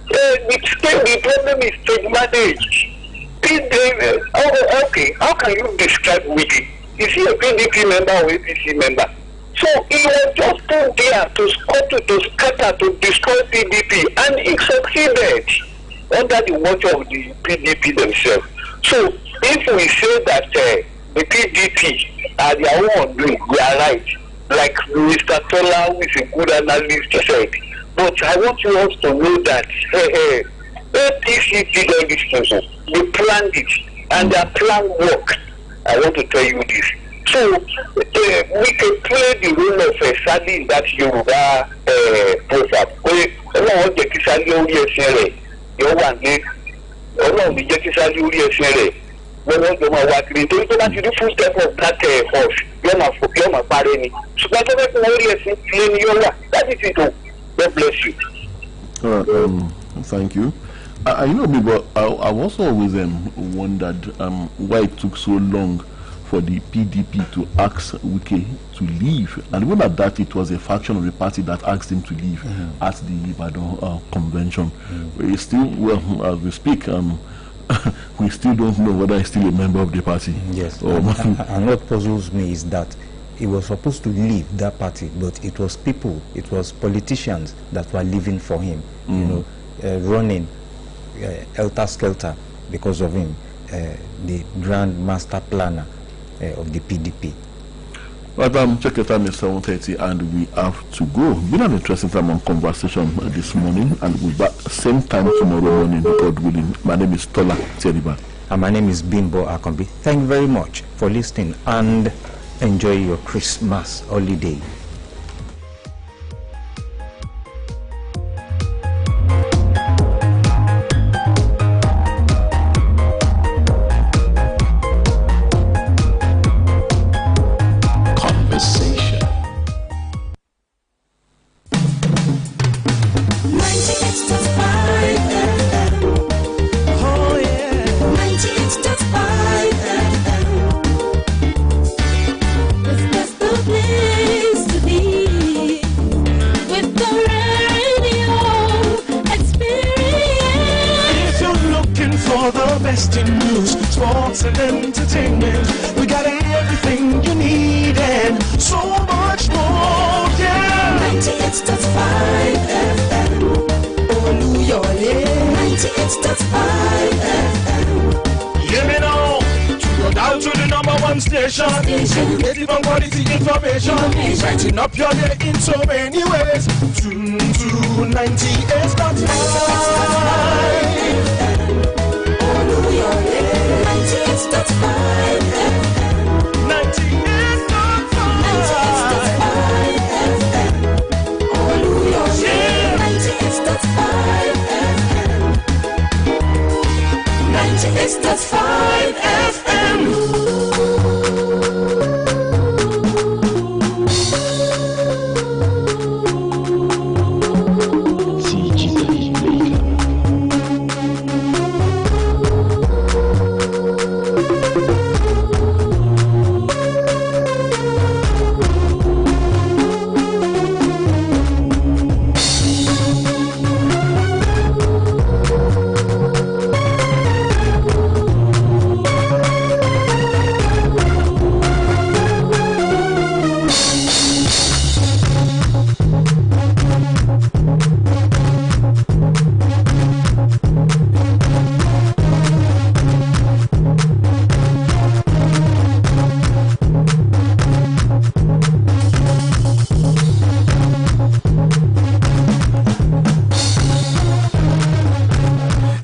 the problem is stage managed. Okay, how can you describe Wike? Is he a PDP member or APC member? So he was just put there to scatter, to destroy PDP, and he succeeded under the watch of the PDP themselves. So if we say that the PDP are their own doing, we are right. Like Mr. Tola, who is a good analyst, said. But I want you all to know that APC did all these things. They planned it, and their plan worked. I want to tell you this. So we can play the role of Sally in that Yoruba proverb. Ọlọ́run jẹ́ kí Sally orí ẹsẹ̀ rẹ̀ yóò wà ní Ọlọ́run ní jẹ́ kí Sally orí ẹsẹ̀ rẹ̀ wọ́n jọ máa wá kiri nítorí tó bá ti rí full step of that horse yóò máa parẹ́ ni. Ṣùgbọ́n tó fẹ́ kí wọ́n rí ẹsẹ̀ ilé ni yóò wà. That is it o. God bless you. Thank you. You know me, but I've also always wondered why it took so long for the PDP to ask Wike to leave, and even at that, it was a faction of the party that asked him to leave at the Ibadan convention. We still, well, as we speak, we still don't know whether he's still a member of the party. Yes, and what puzzles me is that he was supposed to leave that party, but it was people, it was politicians that were leaving for him, you know, running helter-skelter because of him, the grand master planner of the PDP. But check it out, Mr. 7:30, and we have to go. Been an interesting time on conversation this morning, and we'll be back same time tomorrow morning, God willing. My name is Tola Teriba. And my name is Bimbo Akambi. Thank you very much for listening, and enjoy your Christmas holiday. Conversation. 98.5 FM. Oh yeah. 98.5 FM. It's the place to be with the radio experience. If you're looking for the best in news, sports and entertainment, we got everything you need and so much more, yeah. 98.5 FM. Oluyole. 98.5 FM. Hear me now. To go down to the #1 station. Get even quality information. Brighten up your day in so many ways. Tune to 98.5 FM. Oluyole. 98.5 FM. 98.5 FM. Oluyole. 98.5 FM. 98.5 FM.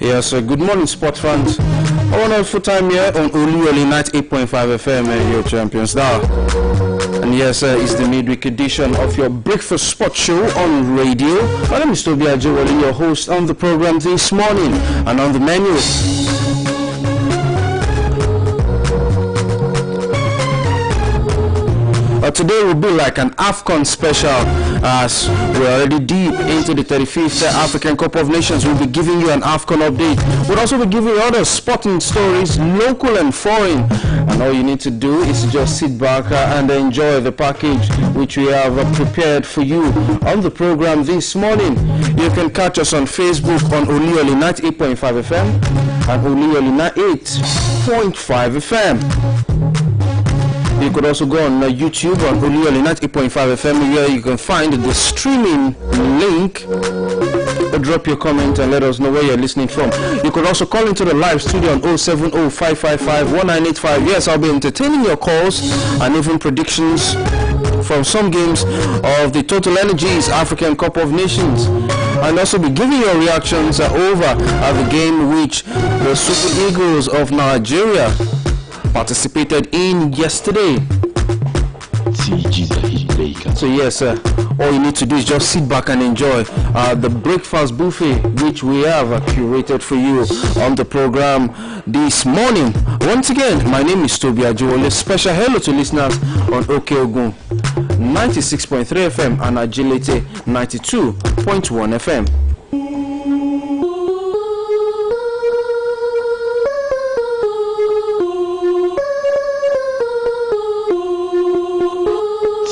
Yes, good morning, sports fans. Our full time here on Oluyole 98.5 FM, your champions now. And yes, it's the midweek edition of your breakfast sports show on radio. My name is Toby Ajewole, your host on the program this morning. And on the menu, today will be like an AFCON special, as we're already deep into the 35th African Cup of Nations. We'll be giving you an AFCON update. We'll also be giving you other sporting stories, local and foreign. And all you need to do is just sit back and enjoy the package which we have prepared for you on the program this morning. You can catch us on Facebook on Oluyole 98.5 FM and Oluyole 98.5 FM. You could also go on YouTube on Oluyole 98.5 FM, where you can find the streaming link. Drop your comment and let us know where you're listening from. You could also call into the live studio on 070-555-1985. Yes, I'll be entertaining your calls and even predictions from some games of the Total Energies African Cup of Nations. And also be giving your reactions over at the game which the Super Eagles of Nigeria participated in yesterday. So yes, all you need to do is just sit back and enjoy the breakfast buffet which we have curated for you on the program this morning. Once again, my name is Toby Ajewole. Special hello to listeners on Okeogun 96.3 FM and Agility 92.1 FM.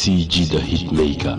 TG the Hitmaker.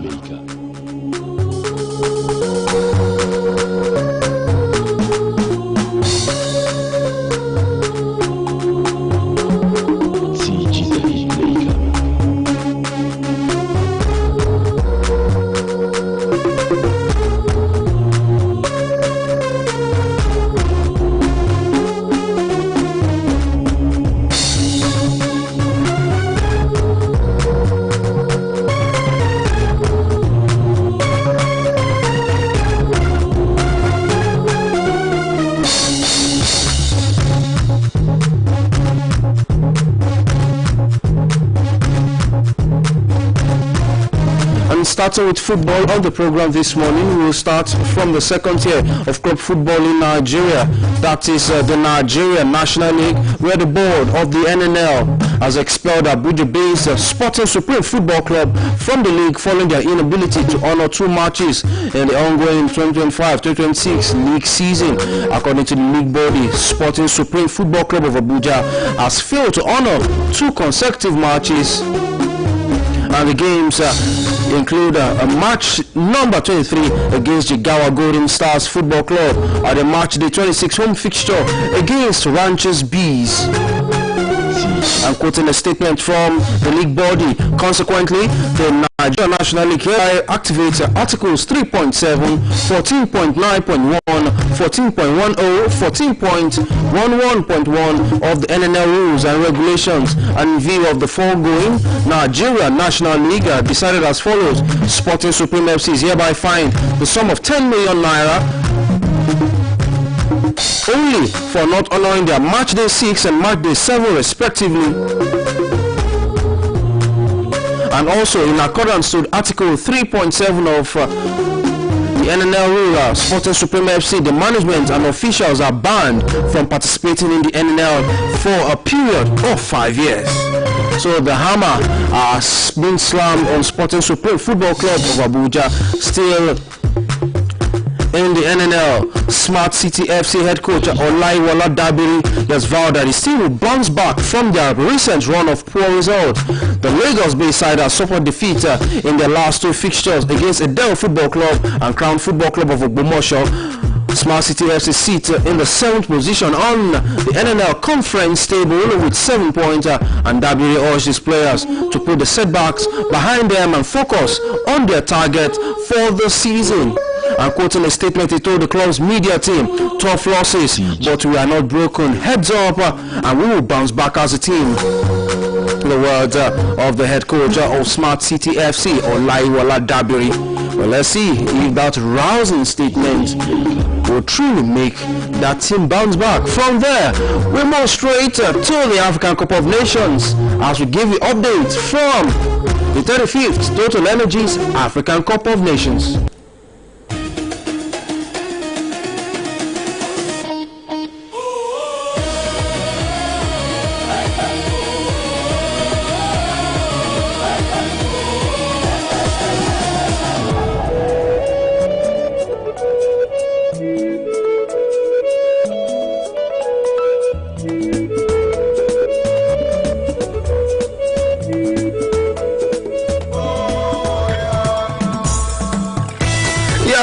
Starting with football on the program this morning, we will start from the second tier of club football in Nigeria. That is the Nigeria National League, where the board of the NNL has expelled Abuja-based Sporting Supreme Football Club from the league following their inability to honor two matches in the ongoing 2025-2026 league season. According to the league body, Sporting Supreme Football Club of Abuja has failed to honor two consecutive matches. And the games include a match number 23 against Jigawa Golden Stars Football Club at the match day 26 home fixture against Ranchers Bees. I'm quoting a statement from the league body. Consequently, the Nigeria National League hereby activates Articles 3.7, 14.9.1, 14.10, 14.11.1 of the NNL rules and regulations. And in view of the foregoing, Nigeria National League decided as follows: Sporting Supreme FC is hereby fined the sum of 10 million naira only for not honoring their match day 6 and match day 7 respectively. And also in accordance with Article 3.7 of the NNL rule, Sporting Supreme FC, the management and officials are banned from participating in the NNL for a period of 5 years. So the hammer has been slammed on Sporting Supreme Football Club of Abuja. Still in the NNL, Smart City FC head coach Oluyole has vowed that his team will bounce back from their recent run of poor results. The Lagos-based side has suffered defeat in their last two fixtures against Edel Football Club and Crown Football Club of Ogbomoso. Smart City FC sit in the 7th position on the NNL conference table with 7 points, and Dabiri urged his players to put the setbacks behind them and focus on their target for the season. And quoting a statement, he told the club's media team, "Tough losses, but we are not broken. Heads up, and we will bounce back as a team." the words of the head coach of Smart City FC, Oluyole. Well, let's see if that rousing statement will truly make that team bounce back. From there, we move straight to the African Cup of Nations as we give you updates from the 35th Total Energies African Cup of Nations.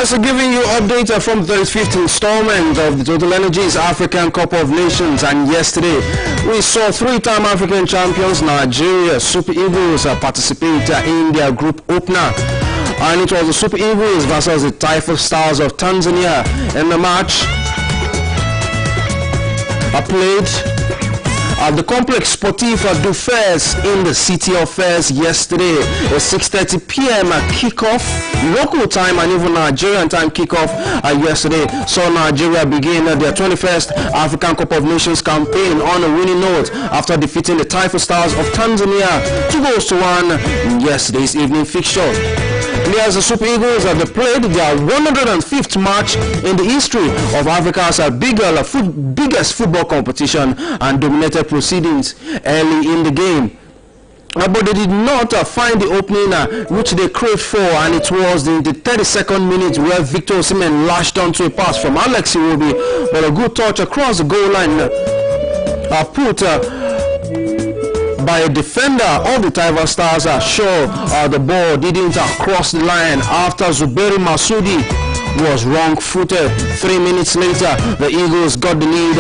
So giving you updates from the 35th installment of the Total Energies African Cup of Nations, and yesterday we saw three-time African champions Nigeria Super Eagles participate in their group opener, and it was the Super Eagles versus the Taifa Stars of Tanzania. In the match played at the Complex Sportif du Fez in the City of Fez yesterday. A 6:30 p.m. kickoff, local time and even Nigerian time kickoff yesterday saw Nigeria begin their 21st African Cup of Nations campaign on a winning note after defeating the Taifa Stars of Tanzania 2-1 in yesterday's evening fixture. Players the Super Eagles have played their 105th match in the history of Africa's biggest football competition and dominated proceedings early in the game. But they did not find the opening which they craved for, and it was in the 32nd minute where Victor Osimhen lashed onto a pass from Alex Iwobi, but a good touch across the goal line put by a defender of the Taifa Stars sure the ball didn't cross the line after Zuberi Masudi was wrong-footed. 3 minutes later, the Eagles got the lead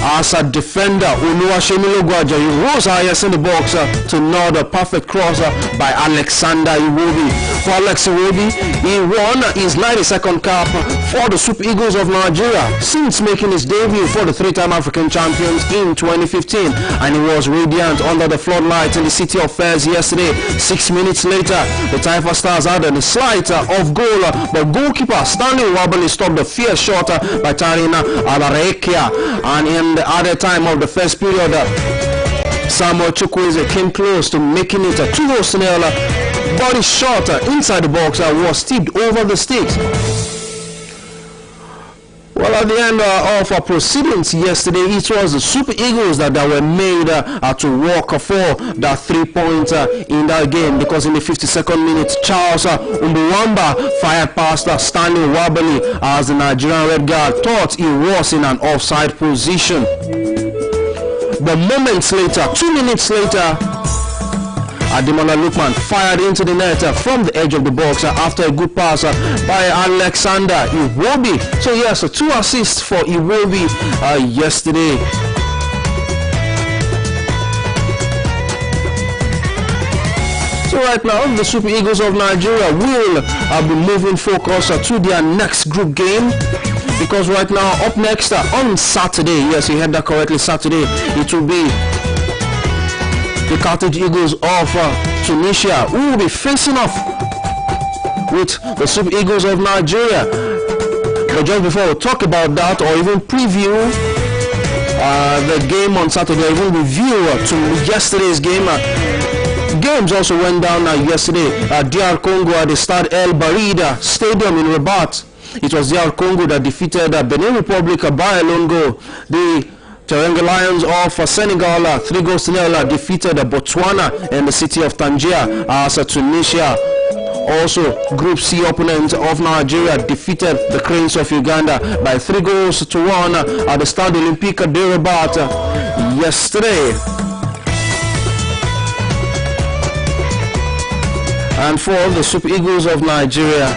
as a defender Oluyole rose highest in the box to nod a perfect cross by Alexander Iwobi. For Alex Iwobi, he won his 92nd cap for the Super Eagles of Nigeria since making his debut for the three-time African champions in 2015, and he was radiant under the floodlights in the City of Fez yesterday. 6 minutes later, the Taifa Stars added a slight off goal, but goalkeeper Stanley Wabali stopped the fierce shot by Tarina Alarekia, and in the other time of the first period, Samuel Chukwueze came close to making it a 2-0, but his shot inside the box was tipped over the sticks. Well, at the end of our proceedings yesterday, it was the Super Eagles that were made to walk for that 3 points in that game, because in the 52nd minute, Charles Umbuwamba fired past Stanley Wabali as the Nigerian Red Guard thought he was in an offside position. But moments later, 2 minutes later, Ademola Lookman fired into the net from the edge of the box after a good pass by Alexander Iwobi. So yes, 2 assists for Iwobi yesterday. So right now, the Super Eagles of Nigeria will be moving focus to their next group game. Because right now, up next on Saturday, yes, you heard that correctly, Saturday, it will be the Carthage Eagles of Tunisia who will be facing off with the Super Eagles of Nigeria. But just before we talk about that, or even preview the game on Saturday, even review to yesterday's game, games also went down yesterday at DR Congo at the Stade El Barida Stadium in Rabat. It was DR Congo that defeated Benin Republic by a lone goal. The Teranga Lions of Senegal 3-0 defeated Botswana in the city of Tangier as Tunisia. Also, Group C opponent of Nigeria defeated the Cranes of Uganda by 3-1 at the Stade Olympique de Rabat yesterday. And for the Super Eagles of Nigeria,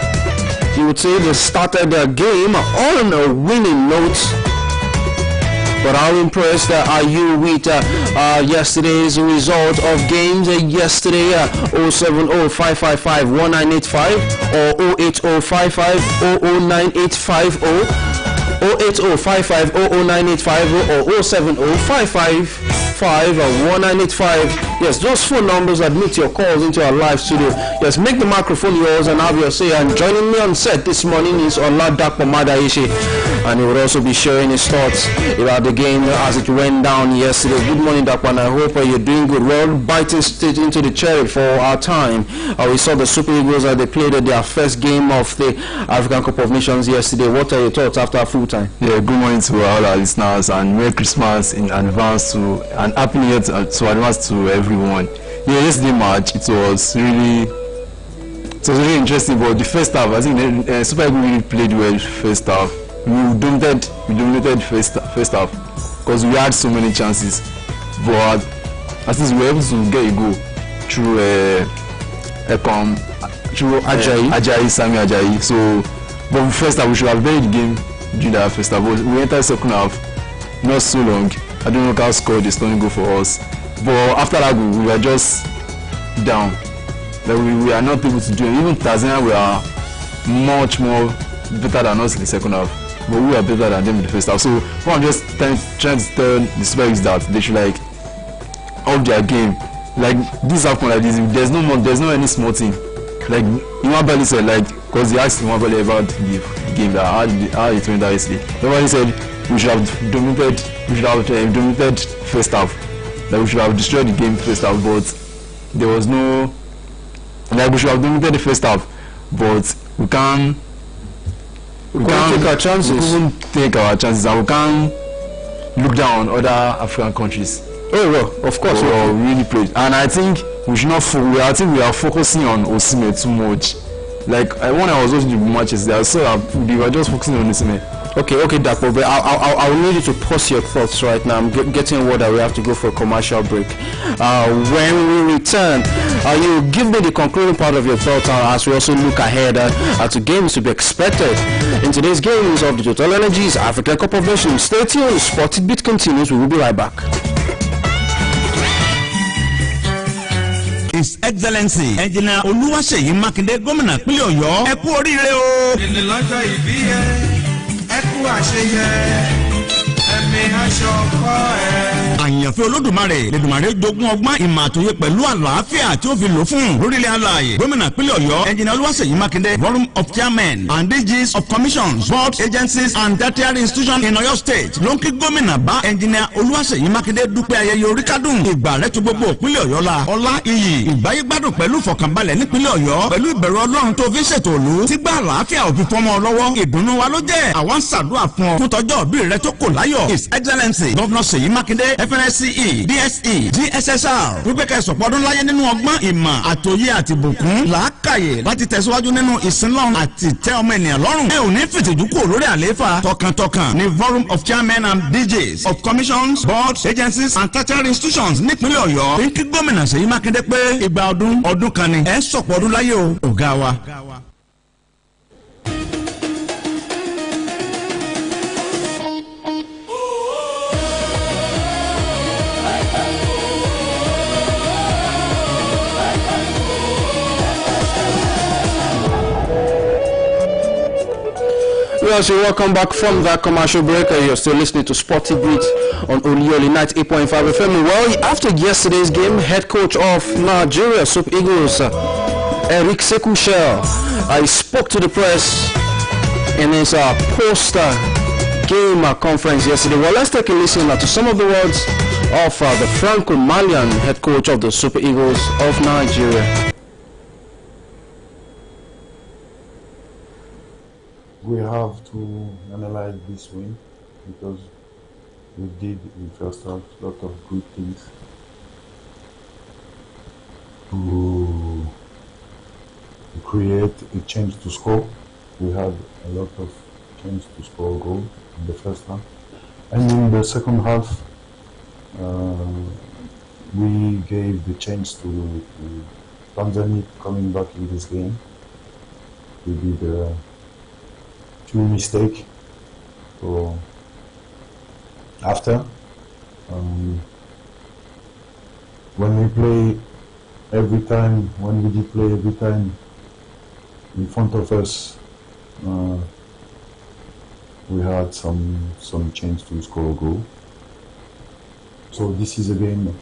you would say they started their game on a winning note. But how impressed are you with yesterday's result of games? Yesterday, 070-555-1985 or 080-55-009850 08055009850 or 07055519885. Yes, those phone numbers admit your calls into our live studio. Yes, make the microphone yours and have your say. And joining me on set this morning is Oladapo Madaishi, and he will also be sharing his thoughts about the game as it went down yesterday. Good morning, Dakpo, and I hope you're doing good. Well, biting straight into the cherry for our time. We saw the Super Eagles as they played their first game of the African Cup of Nations yesterday. What are your thoughts after full time? Yeah, good morning to all our listeners and Merry Christmas in advance to and Happy New Year to advance to everyone. Yeah, yesterday match it was really interesting. But the first half, I think Super Eagles really played well first half. We dominated first half because we had so many chances, but at least we were able to get a goal through Sami Ajayi. So, but first half we should have played the game during that first half. But we entered second half not so long. I don't know how scored the stunning goal for us. But after that goal, we were just down. Like we are not able to do it. Even Tanzania were much more better than us in the second half. But we were better than them in the first half. So what I'm just trying to tell the Super Eagles that they should like up their game. Like this happen like this. There's no any small thing. Like Imabali said, like because he asked Imabali about the game that how it went out yesterday. Imabali said we should have dominated first half. Like we should have destroyed the game first half, but there was no like we should have dominated the first half, but we can't take our chances. We couldn't take our chances, and we can't look down on other African countries. Oh well, of course, we really played, and I think we should not. I think we are focusing on Osimhen too much. Like when I was watching the matches, I saw that we were just focusing on Osimhen. Okay, Dakpo, but I will need you to pause your thoughts right now. I'm getting word that we have to go for a commercial break. When we return, you give me the concluding part of your thoughts as we also look ahead to games to be expected in today's games of the Total Energies African Cup of Nations. Stay tuned, Spotted Beat continues. We will be right back. His Excellency Engineer Oluyole Makinde Gómìnà ìpínlẹ̀ Ọ̀yọ́ ẹ kú oríire o. Ìní lọ́jọ́ ìbí ẹ kú àṣeyẹ ẹ̀mí aṣọ ọkọ ẹ. Àyànfẹ́ Olódùmarè lẹ́dùmarè jogún ọgbọ́n ìmọ̀ àtòyè pẹ̀lú àlàáfíà tí ó fi lò fún lórílẹ̀ alààyè. Gómìnà ìpínlẹ̀ Ọ̀yọ́ Engineer Oluyole Makinde Forum of Chairmen and DGs of Commissions, Boards, Agencies and Tertiary Institutions in Ọ̀yọ́ State ló ń kí gómìnà bá Engineer Oluyole Makinde dúpẹ́ ayẹyẹ oríkádùn ìgbà rẹ̀ tó gbogbo ìpínlẹ̀ Ọ̀yọ́ la ọlá iyì ìgbáyégbádùn pẹ̀lú ìfọ̀kànbalẹ̀ nípínlẹ̀ Ọ̀yọ́ pẹ̀lú ìbẹ̀rù Ọlọ́run tó fi ṣètò òlu tí gbà àlàáfíà òfin fọmọ lọ́wọ́ ìdùnnú wa ló jẹ́ àwọn ṣàdúrà fún ọ fún tọjọ́ òbí rẹ tó kò láyọ̀. His Excellency Governor Seyi Makinde FNSCE DSE GSSR wípé kẹsàn pọ́dún láyé nínú ọgbọ́n ìmọ̀ àtòyé àti ìbùkún làákàyè láti tẹ̀síwájú nínú ìsinlọ́run àti tẹ́ ọmọ ènìyàn lọ́rùn. ẹ ò ní fìtìjú kúrò lórí àlééfà tọkàntọkàn ní Forum of Chairmen and DJs of Commissions, Boards, Agencies and Tertiary Institutions nípínlẹ̀ Ọ̀yọ́. Ní kí gómìnà Seyi Makinde pé ìgbà ọdún kan ni ẹ sọ̀pọ̀ ọdún láyé o ọ̀gá wa. Yes, welcome back from that commercial break. You're still listening to Sporty Beat on Oluyole 98.5 FM. Well, after yesterday's game, head coach of Nigeria Super Eagles, Eric Sekushel, I spoke to the press in his post-game conference yesterday. Well, let's take a listen to some of the words of the Franco-Malian head coach of the Super Eagles of Nigeria. We have to analyze this win because we did in first half a lot of good things to create a chance to score. We had a lot of chance to score a goal in the first half, and in the second half we gave the chance to Tanzania coming back in this game. We did mistake. So after when we did play every time in front of us we had some chance to score a goal. So this is a game,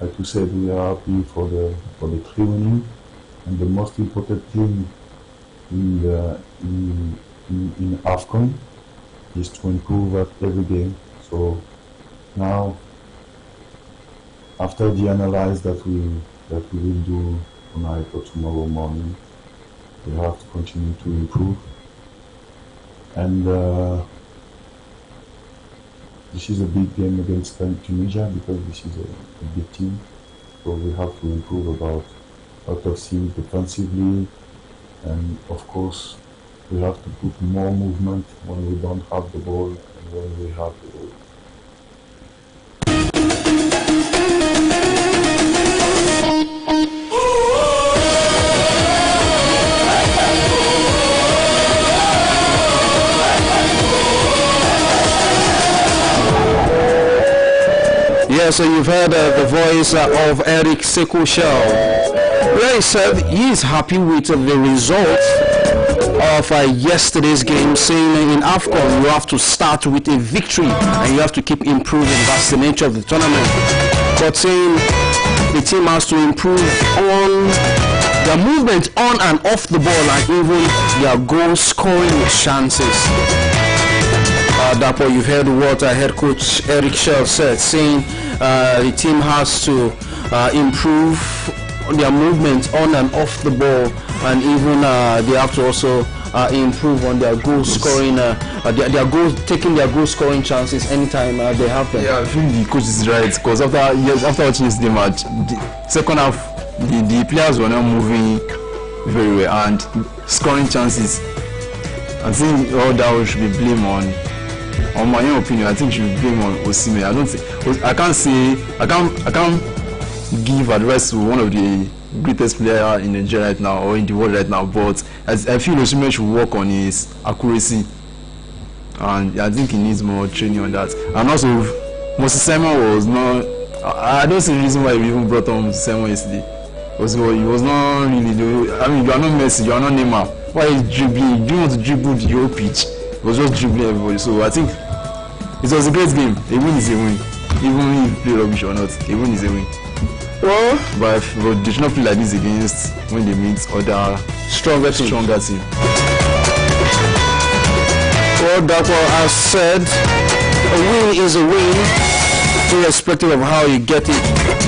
like you said, we are happy for the 3 winning, and the most important thing in AFCON is to improve at every game. So now, after the analysis that we will do tonight or tomorrow morning, we have to continue to improve. And this is a big game against Tunisia because this is a big team. So we have to improve about a lot of things defensively, and of course we have to put more movement when we don't have the ball and when we have the ball. Yeah, so you've heard the voice of Eric Sekushel, where he said he is happy with the result of yesterday's game, saying in AFCON you have to start with a victory and you have to keep improving. That's the nature of the tournament. But saying the team has to improve on their movement on and off the ball and even their goal scoring chances. That's what you've heard what head coach Eric Shell said, saying the team has to improve their movement on and off the ball, and even they have to also improve on their goal scoring, taking their goal scoring chances anytime they have them. Yeah, I think the coach is right, because after watching this match, the second half, the players were not moving very well and scoring chances. I think all that should be blamed on my own opinion. I think should be blamed on Osimhen. I can't give advice to one of the greatest players in Nigeria right now or in the world right now, but I feel Osimhen should work on his accuracy, and I think he needs more training on that. And also, Moses Simon was not. I don't see the reason why he even brought on Moses Simon yesterday. He was not really. I mean, you are not Messi, you are not Neymar. Why is dribbling? Do you want to dribble the whole pitch? It was just dribbling everybody. So I think it was a great game. A win is a win, even if you play rubbish or not. A win is a win. Well, but they should not play like this against when they meet other stronger team. Well, that's what I said. A win is a win, irrespective of how you get it,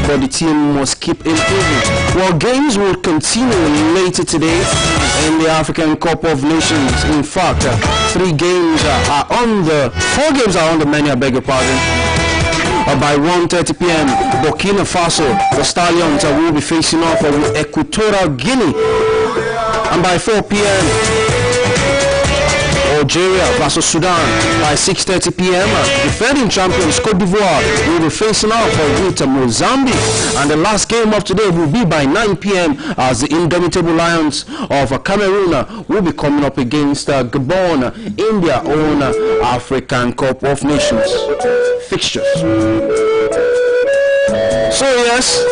but the team must keep improving. Well, games will continue later today in the African Cup of Nations. In fact, 4 games are on the menu, I beg your pardon. By 1:30 p.m., Burkina Faso, the Stallions will be facing off with Equatorial Guinea. And by 4 p.m., Algeria versus Sudan. By 6:30 p.m., defending champions Cote d'Ivoire will be facing off with Mozambique. And the last game of today will be by 9 p.m. as the indomitable Lions of Cameroon will be coming up against Gabon in their own African Cup of Nations fixtures. So yes,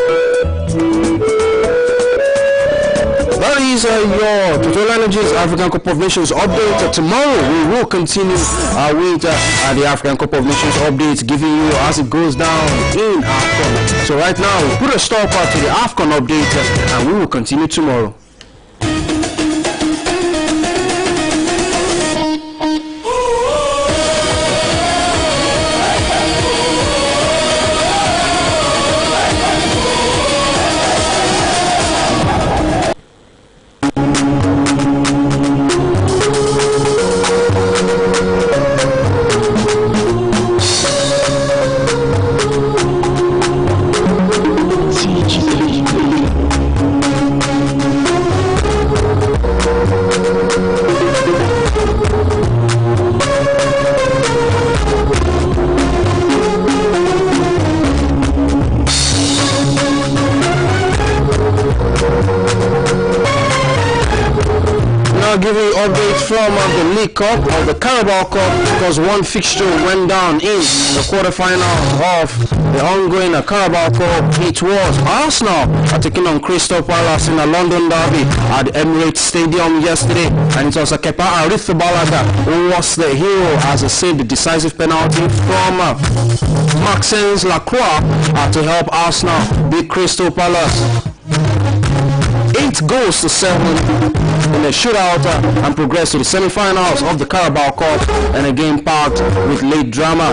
that is your Total Energies African Cup of Nations update. Tomorrow we will continue with the African Cup of Nations updates, giving you as it goes down in AFCON. So right now we put a stop to the AFCON update and we will continue tomorrow. from the League Cup or the Carabao Cup because one fixture went down in the quarterfinals of the ongoing Carabao Cup. It was Arsenal taking on Crystal Palace in a London derby at the Emirates Stadium yesterday, and it was Kepa Arrizabalaga who was the hero as he saved the decisive penalty from Maxence Lacroix to help Arsenal beat Crystal Palace 8-7 in a shootout and progress to the semi-finals of the Carabao Cup, and a game packed with late drama.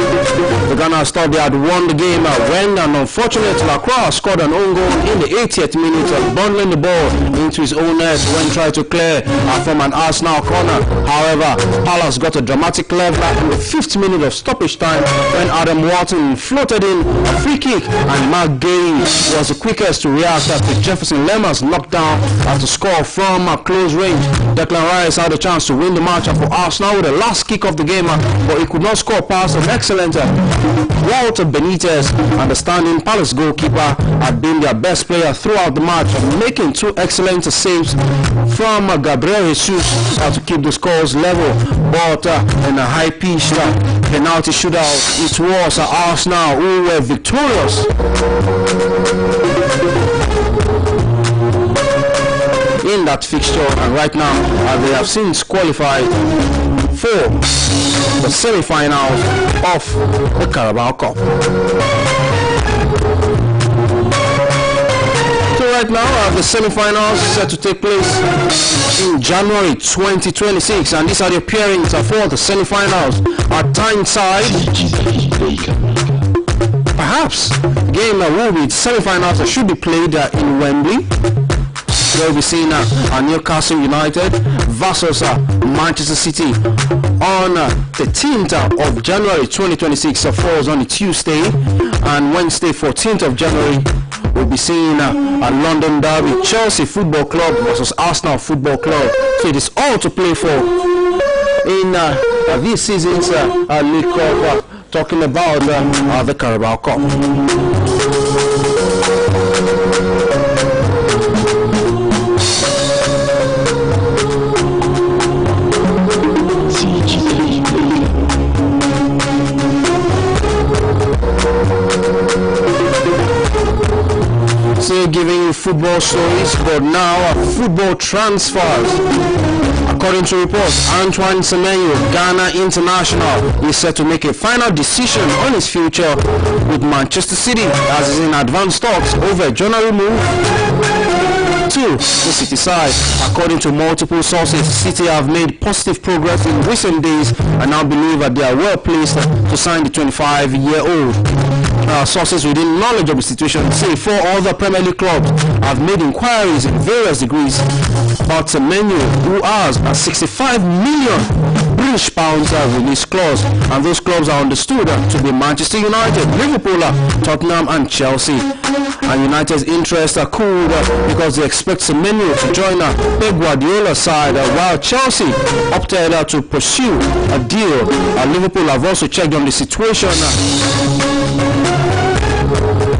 The Gunners thought they had won the game when, and unfortunately, Lacroix scored an own goal in the 80th minute, bundling the ball into his own net when trying to clear from an Arsenal corner. However, Palace got a dramatic leveler in the 5th minute of stoppage time when Adam Wharton floated in a free kick, and Mark Gay was the quickest to react after Jefferson Lemmer's knockdown to score from close range. Declan Rice had a chance to win the match for Arsenal with the last kick of the game, but he could not score past an excellent Walter Benitez, and the standing Palace goalkeeper had been their best player throughout the match, making 2 excellent saves from Gabriel Jesus to keep the scores level. But in a high-pitched penalty shootout, it was Arsenal who were victorious in that fixture, and right now they have since qualified for the semi-finals of the Carabao Cup. So right now the semi-finals is set to take place in January 2026, and these are the appearance for the semi-finals at Tyneside. Perhaps game will be semi-finals that should be played in Wembley. We'll be seeing Newcastle United versus Manchester City on the 13th of January 2026, falls on a Tuesday, and Wednesday 14th of January we'll be seeing a London derby, Chelsea Football Club versus Arsenal Football Club. So it is all to play for in this season's League Cup, talking about the Carabao Cup. Giving you football stories, but now football transfers. According to reports, Antoine Semenyo, Ghana international, is set to make a final decision on his future with Manchester City, as is in advanced talks over a January move to the City side. According to multiple sources, City have made positive progress in recent days and now believe that they are well placed to sign the 25-year-old. Sources within knowledge of the situation say 4 other Premier League clubs have made inquiries in various degrees about Semenyo, who has a 65 million British pounds release clause, and those clubs are understood to be Manchester United, Liverpool, Tottenham and Chelsea. And United's interests are cooled because they expect Semenyo to join Pep Guardiola's side, while Chelsea opted to pursue a deal. Liverpool have also checked on the situation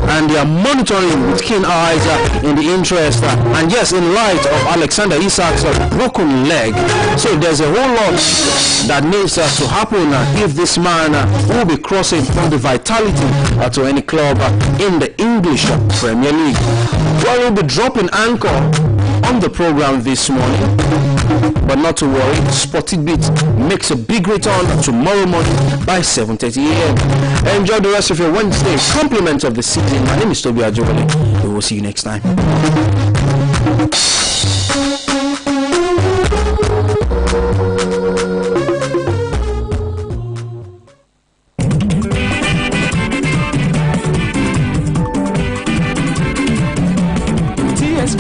and they are monitoring with keen eyes in the interest and yes, in light of Alexander Isak's broken leg. So there's a whole lot that needs to happen if this man will be crossing from the vitality to any club in the English Premier League. Well, we'll be dropping anchor on the program this morning, but not to worry, Sporting Beat makes a big return tomorrow morning by 7:30 a.m. Enjoy the rest of your Wednesday. Compliments of the season. My name is Toby Ajowole. We will see you next time.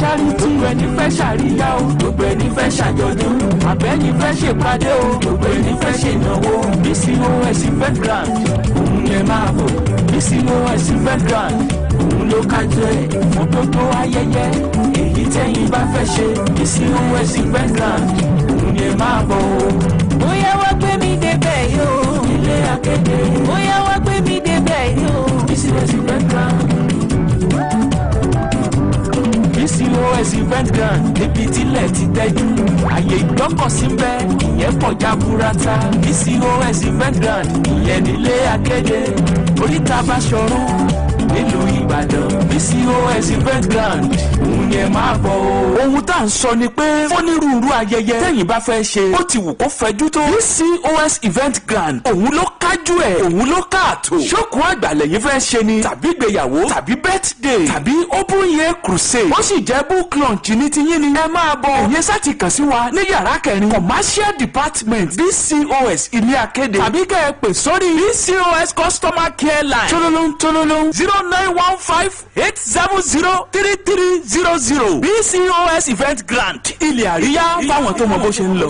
Charity ẹni fẹ́ ṣàríyá o, gbogbo ẹni fẹ́ ṣàjọ̀dún, àbẹ́ni fẹ́ ṣèpàdé o, gbogbo ẹni fẹ́ ṣènáwó. BCOS Event Grand, òun lè máa bọ̀. BCOS Event Grand, òun ló kájọ ẹ̀ fún gbogbo ayẹyẹ. Èyí tẹ́yìn bá fẹ́ ṣe, BCOS Event Grand, òun lè máa bọ̀ o. Bóyá wá gbé mi débẹ̀ yóò, ilé akéde. Bóyá wá gbé mi débẹ̀ yóò, BCOS Event Grand. BCOS Event Grand, níbi tílẹ̀ ti tẹ́jú, àyè ìgbọ́kọ̀sí ń bẹ, ìyẹn ìyẹn pọ̀ jaburata PCOS event grand ìyẹn nílé akéde oríta Báṣọ̀run nílùú Ìbàdàn PCOS event grand òun yẹn máa bọ̀ o. ohun tá à ń sọ ni pé onírúurú ayẹyẹ tẹ́yìn bá fẹ́ ṣe ó ti wù kó fẹjú tó PCOS event grand òun ló kájú ẹ̀ òun ló káàtó ṣókùn àgbàlẹ̀ yìí fẹ́ ṣe ni tàbí ìgbéyàwó tàbí birthday tàbí open year crusade ó sì jẹ́ book launch ní tiyín ni ẹ máa bọ̀ ẹ̀yẹ sá ti kàn sí wa ní yàrá kẹrin commercial department PCOS ilé akéde tàbí kẹ́ ẹ pè sórí PCOS customer care line tololong 0915-870-3300 PCOS event grand ilé àríyá fáwọn tó mọ bó ṣe ń lọ.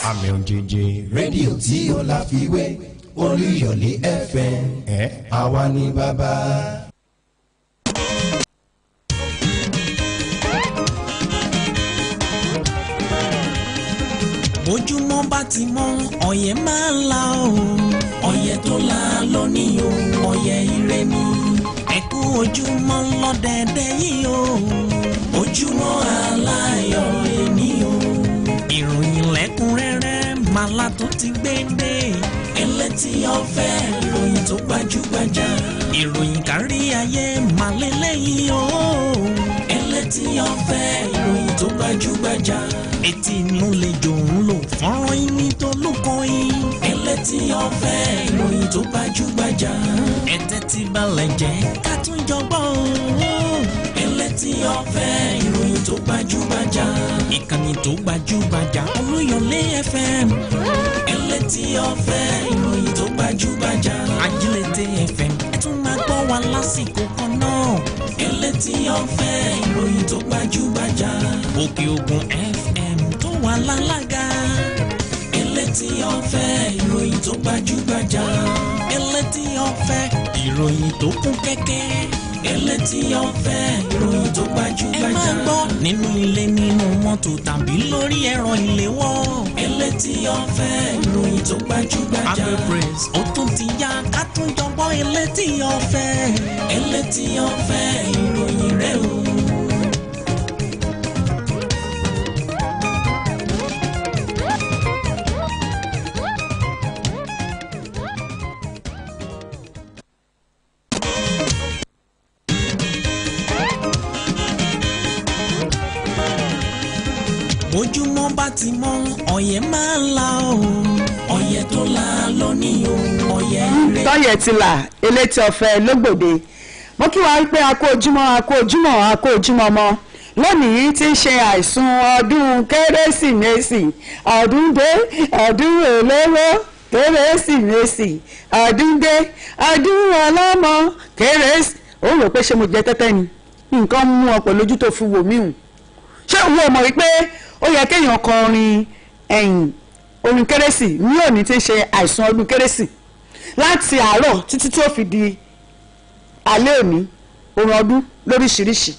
àmì òjèjì rédíò tí ó láfiwé Olúyọ̀lé FM àwa ni bàbá. bójúmọ́ bá ti mọ́ ọ̀yẹ́ máa ń la o ọ̀yẹ́ tó la lónìí o ọ̀yẹ́ ire ni ẹ̀kú ojúmọ́ lọ́dẹ̀ẹ̀dẹ̀ yìí o ojúmọ́ aláyọ̀ ẹni o ìròyìn lẹ́kùnrẹ́rẹ́ màlá tó ti gbé dé ẹlẹ́tì ọ̀fẹ́ ìròyìn tó gbajúgbajà ìròyìn kárí ayé màlẹ́lẹ́yìn o ẹlẹ́tì ọ̀fẹ́ ìròyìn tó gbajúgbajà etí inú lè jò ń lò fọ́nrán ìní tó lóko yìí ẹlẹ́tì ọ̀fẹ́ ìròyìn tó gbajúgbajà ẹ̀tẹ́ tí balẹ̀ jẹ́ ká tún jọ gbọ́ ẹlẹ́tì ọ̀fẹ́ ìròyìn tó gbajúgbajà ìkànnì tó gbajúgbajà Olúyọ̀lé FM ẹlẹ́tì ọ̀fẹ́ ìròyìn tó gbajúgbajà Ajílété FM ẹ tún máa gbọ́ wa lásìkò kan náà ẹlẹ́tì ọ̀fẹ́ ìròyìn tó gbajúgbajà Òkè Ògùn FM tó wà lálága ẹlẹ́tì ọ̀fẹ́ ìròyìn tó gbajúgbajà ẹlẹ́tì ọ̀fẹ́ ìròyìn tó kún kẹ́kẹ́ ẹlẹ́tì ọ̀fẹ́ ìròyìn tó gbajúgbajà. ẹ máa gbọ́ nínú ilé nínú mọ́tò tàbí lórí ẹ̀rọ ìléwọ́. ẹlẹ́tì ọ̀fẹ́ ìròyìn tó gbajúgbajà. Abẹ́ Praise ó tún ti yá ká tún jọ gbọ́ ẹlẹ́tì ọ̀fẹ́. ẹlẹ́tì ọ̀fẹ́ ìròyìn rẹ̀ o. ojúmọ́ bá ti mọ́ ọ̀yẹ́ máa ń la o ọ̀yẹ́ tó la lónìí o ọ̀yẹ́ rẹ̀. tọ́yẹ̀ ti là elétí ọ̀fẹ́ lógbòde mo kí wa pé a kú ojúmọ́ mọ́ lónìí tí ń ṣe àìsùn ọdún kérésìmesì ọdún dé ọdún olówó kérésìmesì ọdún dé ọdún ọlọ́mọ kérésì ó rò pé ṣé mo jẹ tẹ́tẹ́ ni nǹkan mú ọ pẹ̀lú ojú tó fi wò mí hùn ṣé òun ò mọ̀ wípé ó yẹ kéèyàn kọ orin kérésì ní òní tí ń ṣe àìsùn ọdún kérésì láti àárọ̀ títí tí ó fi di alẹ́ òní orin ọdún lóríṣiríṣi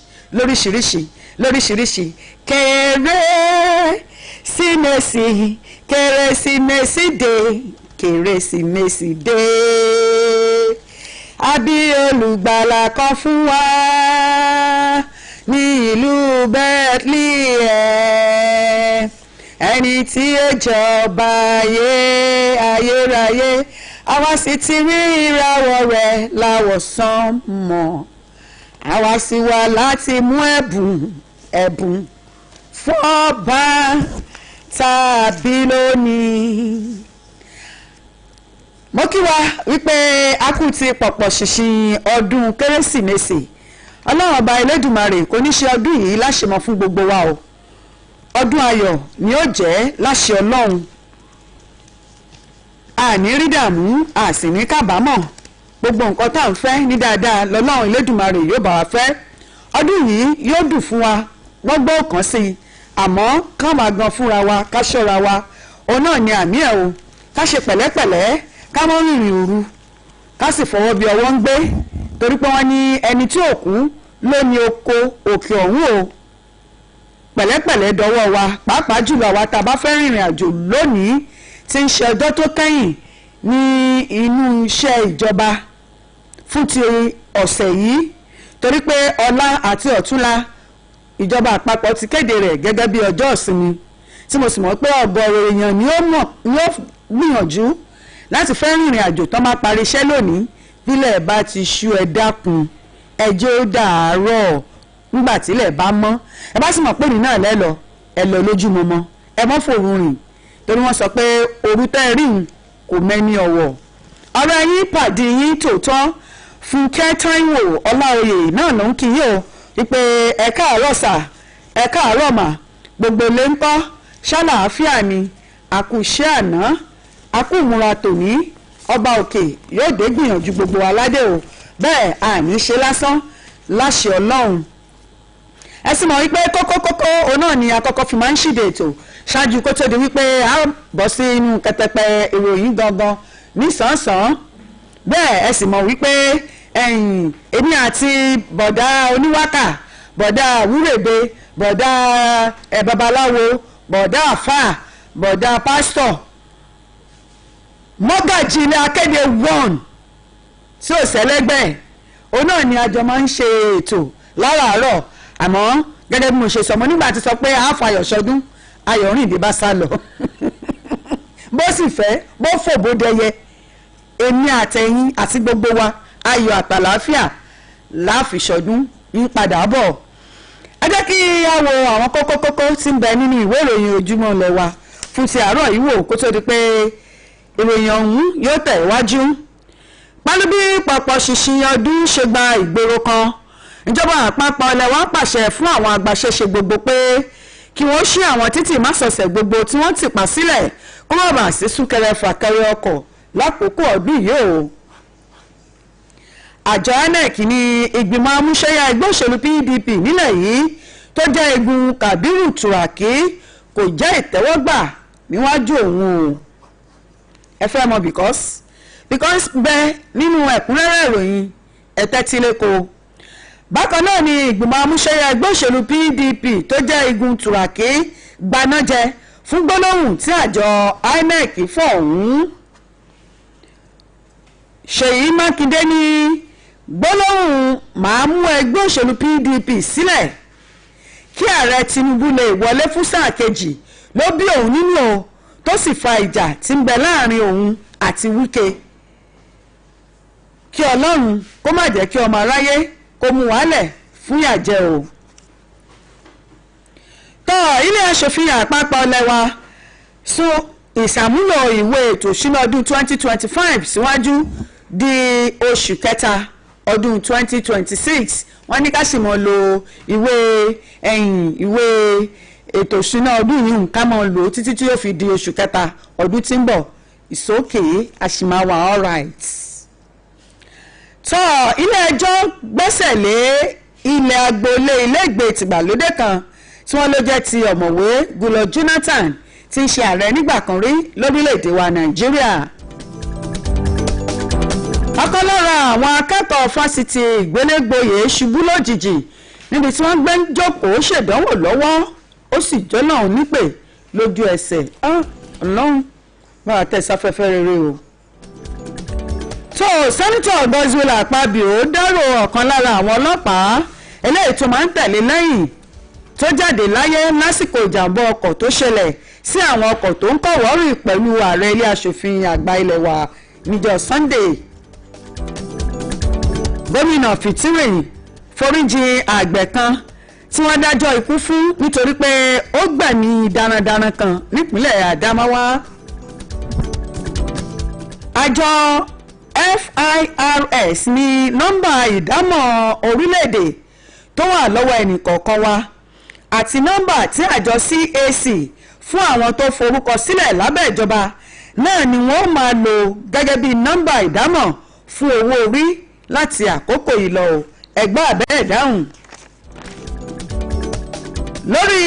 kérésìmesì dé bí olùgbàlà kan fún wa ní ìlú Bethlehem ẹni tí ó jọba ayérayé àwa sì ti rí ìràwọ̀ rẹ̀ láwọ̀ sánmọ̀ àwa sì wá láti mú ẹ̀bùn fún ọba tàbí lónìí. Mo kí wa wípé a kú ti pọ̀pọ̀ ṣìnṣìn ọdún kérésìmesì ọlọ́run ọba elédùmarè kò ní ṣe ọdún yìí láṣemọ fún gbogbo wa o ọdún ayọ̀ ni ó jẹ́ láṣẹ ọlọ́run àní rí dààmú àsì ní kábàámọ̀ gbogbo nǹkan tá à ń fẹ́ ní dáadáa lọ́lọ́run elédùmarè yóò bá wa fẹ́ ọdún yìí yóò dùn fún wa gbọ́gbọ́ kan sí i àmọ́ ká máa gan fúnra wa ká ṣọ́ra wa òun náà ni àmì ẹ̀ o ká ṣe pẹ̀lẹ́pẹ̀lẹ́ ká mọ́ rìnrìn òru ká sì fọwọ́ bí ọwọ́ ń gbé torí pé wọ́n ní ẹni tí ò kú ló ní oko òkè ọ̀hún o pẹ̀lẹ́pẹ̀lẹ́ dọwọ́ wa pàápàá jùlọ àwa tá a bá fẹ́ rìnrìn àjò lónìí tí ń ṣe ọjọ́ tó kẹ́yìn ní inú iṣẹ́ ìjọba fún ti ọ̀sẹ̀ yìí torí pé ọ̀la àti ọ̀túnla ìjọba àpapọ̀ ti kéde rẹ̀ gẹ́gẹ́ bí ọjọ́ ìsinmi tí mo sì mọ̀ pé ọ̀gọ̀ọ̀rọ̀ èèyàn ni ó gbìyànjú láti fẹ́ rìnrìn àjò tó máa parí iṣẹ́ lónìí bílẹ̀ bá ti ṣú ẹ dákun ẹjẹ́ ó dàárọ̀ nígbà tílẹ̀ bá mọ́ ẹ bá sì mọ̀ pé nínú ẹ̀ lọ lójúmọmọ ẹ mọ́ fòrùn rìn torí wọ́n sọ pé òru tẹ́ rí n kò mẹ́ni ọ̀wọ̀ ọ̀rọ̀ yín pàdé yín tòótọ́ Fúnkẹ́ Táíwò Ọláoyè náà ló ń kí yín o wípé ẹ káàárọ̀ sà ẹ káàárọ̀ mà gbogbo ilé ń kọ́ ṣàlàáfíà ni àkùṣe àná àkùmúra tòní ọba òkè yóò dé gbìyànjú gbogbo aládé o bẹ́ẹ̀ àní ṣe lásán láṣẹ ọlọ́run ẹ sì mọ̀ wípé kókó òun náà ni àkọ́kọ́ fi máa ń ṣìdè ètò ṣáájú kó tó di wípé a bọ́ sí inú kẹtẹpẹ ìròyìn gangan nísànsán bẹ́ẹ̀ ẹ sì mọ̀ wípé èmi àti bọ̀dá oníwákà bọ̀dá wúrèbe bọ̀dá babaláwo bọ̀dá àfà bọ̀dá pásítọ̀ mọ́gàjì ilé akéde one tí ò sẹ́lẹ́gbẹ́ òun náà ni àjọ máa ń ṣe ètò láràárọ̀ àmọ́ gẹ́gẹ́ bí mo ṣe sọ mo nígbà tí sọ pé àáfàyọ̀ ṣọdún ayọ̀rìn ìdí bá sá lọ bó sì fẹ́ bó fò bó dẹyẹ èmi àtẹ̀yìn àti gbogbo wa ayọ̀ àtàlàáfíà láàfìṣọdún ń padà bọ̀ ẹ jẹ́ kí a wo àwọn kókó tí ń bẹ nínú ìwé ìròyìn ojúmọ́ ilẹ̀ wa fún ti àárọ̀ yìí wò kó tó di pé ìròyìn ọ̀hún yóò tẹ̀ wájú pẹ̀lú bí pọ̀pọ̀ ṣìnṣìn ọdún ṣe gba ìgboro kan ìjọba àpapọ̀ ilẹ̀ wa pàṣẹ fún àwọn agbaṣẹ́ṣe gbogbo pé kí wọ́n ṣí àwọn títì másọ̀ọ̀sẹ̀ gbogbo tí wọ́n ti pa sílẹ̀ kó má bàa sí súnkẹrẹ fàkẹrẹ ọkọ̀ lákòókò ọdún yìí o. àjọ INEC ní ìgbìmọ̀ amúṣẹ́yà ẹgbẹ́ òṣèlú PDP nílẹ̀ yìí tó jẹ́ igun Kàbírù Tùràkì kò jẹ́ ìtẹ́wọ́gbà níwájú òun o. ẹ fẹ́ mọ̀ because bẹ́ẹ̀ nínú ẹ̀kúnrẹ́rẹ́ ìròyìn ẹ̀tẹ́tílẹ́kọ̀ọ́ bákan náà ni ìgbìmọ̀ amúṣẹ́yà ẹgbẹ́ òṣèlú PDP tó jẹ́ igun Tùràkì gbanájẹ fún gbólóhùn tí àjọ INEC fọ̀ ọ̀hún. Ṣèyí Mákindé ní gbólóhùn máa mú ẹgbẹ́ òṣèlú PDP sílẹ̀ kí ààrẹ Tinubu lè wọlé fún sáà kejì ló bí òun nínú o tó sì fa ìjà tí ń bẹ láàrin òun àti Wike kí Ọlọ́run kó má jẹ́ kí ọmọ aráyé kó mú wálẹ̀ fún ìyàjẹ́ o. ilé aṣòfin àpapọ̀ lẹ́wà sún ìṣàmúlò ìwé ètò ìṣúná ọdún 2025 síwájú di oṣù kẹta ọdún 2026 wọ́n ní ká sì mọ̀ lo ìwé ètò ìṣúná ọdún yìí ká mọ̀ lò títí tí yóò fi di oṣù kẹta ọdún tí ń bọ̀ ìsókè àṣìmáwá all right. ilé ẹjọ́ gbẹ́sẹ̀ lé ilẹ̀ agboolé iléègbé tìgbàlódé kan tí wọ́n ló jẹ́ ti ọ̀mọ̀wé Goodluck Jonathan tí ń ṣe ààrẹ nígbà kan rí lórílẹ̀‐èdè wa Nàìjíríà. ọ̀kan lára àwọn akẹ́kọ̀ọ́ fásitì Ìgbélégbòye ṣubú lójijì níbi tí wọ́n gbé ń jókòó ṣèdánwò lọ́wọ́ ó sì jọ́nà nípè lójú ẹsẹ̀ Ọlọ́run bá a tẹ̀sáfẹ́fẹ́ rere o. tó sẹ́nitọ̀ Godswill Akpabio dárò ọ̀kan lára àwọn ọlọ́pàá eléyìí tó máa ń tẹ̀lé lẹ́yìn tó jáde láyé lásìkò ìjàmbá ọkọ̀ tó ṣẹlẹ̀ sí àwọn ọkọ̀ tó ń kọ̀wọ́rì pẹ̀lú ààrẹ ilé aṣòfin àgbà ilẹ̀ wa níjọ́ Sunday. Gómìnà Fitiri foríjì àgbẹ̀ kan tí wọ́n dájọ́ ikú fún nítorí pé ó gbẹ̀mí darandaran kan nípínlẹ̀ Adamawa. Àjọ FIRS ní nọ́mbà ìdámọ̀ orílẹ̀-èdè tó wà lọ́wọ́ ẹnìkọ̀ọ̀kan wa àti nọ́mbà tí àjọ CAC fún àwọn tó forúkọ sílẹ̀ lábẹ́ ìjọba náà ni wọ́n máa lò gẹ́gẹ́ bí nọ́mbà ìdámọ̀ fún owó orí láti àkókò yìí lọ ẹgbẹ́ àbẹ́ ìdáhùn lórí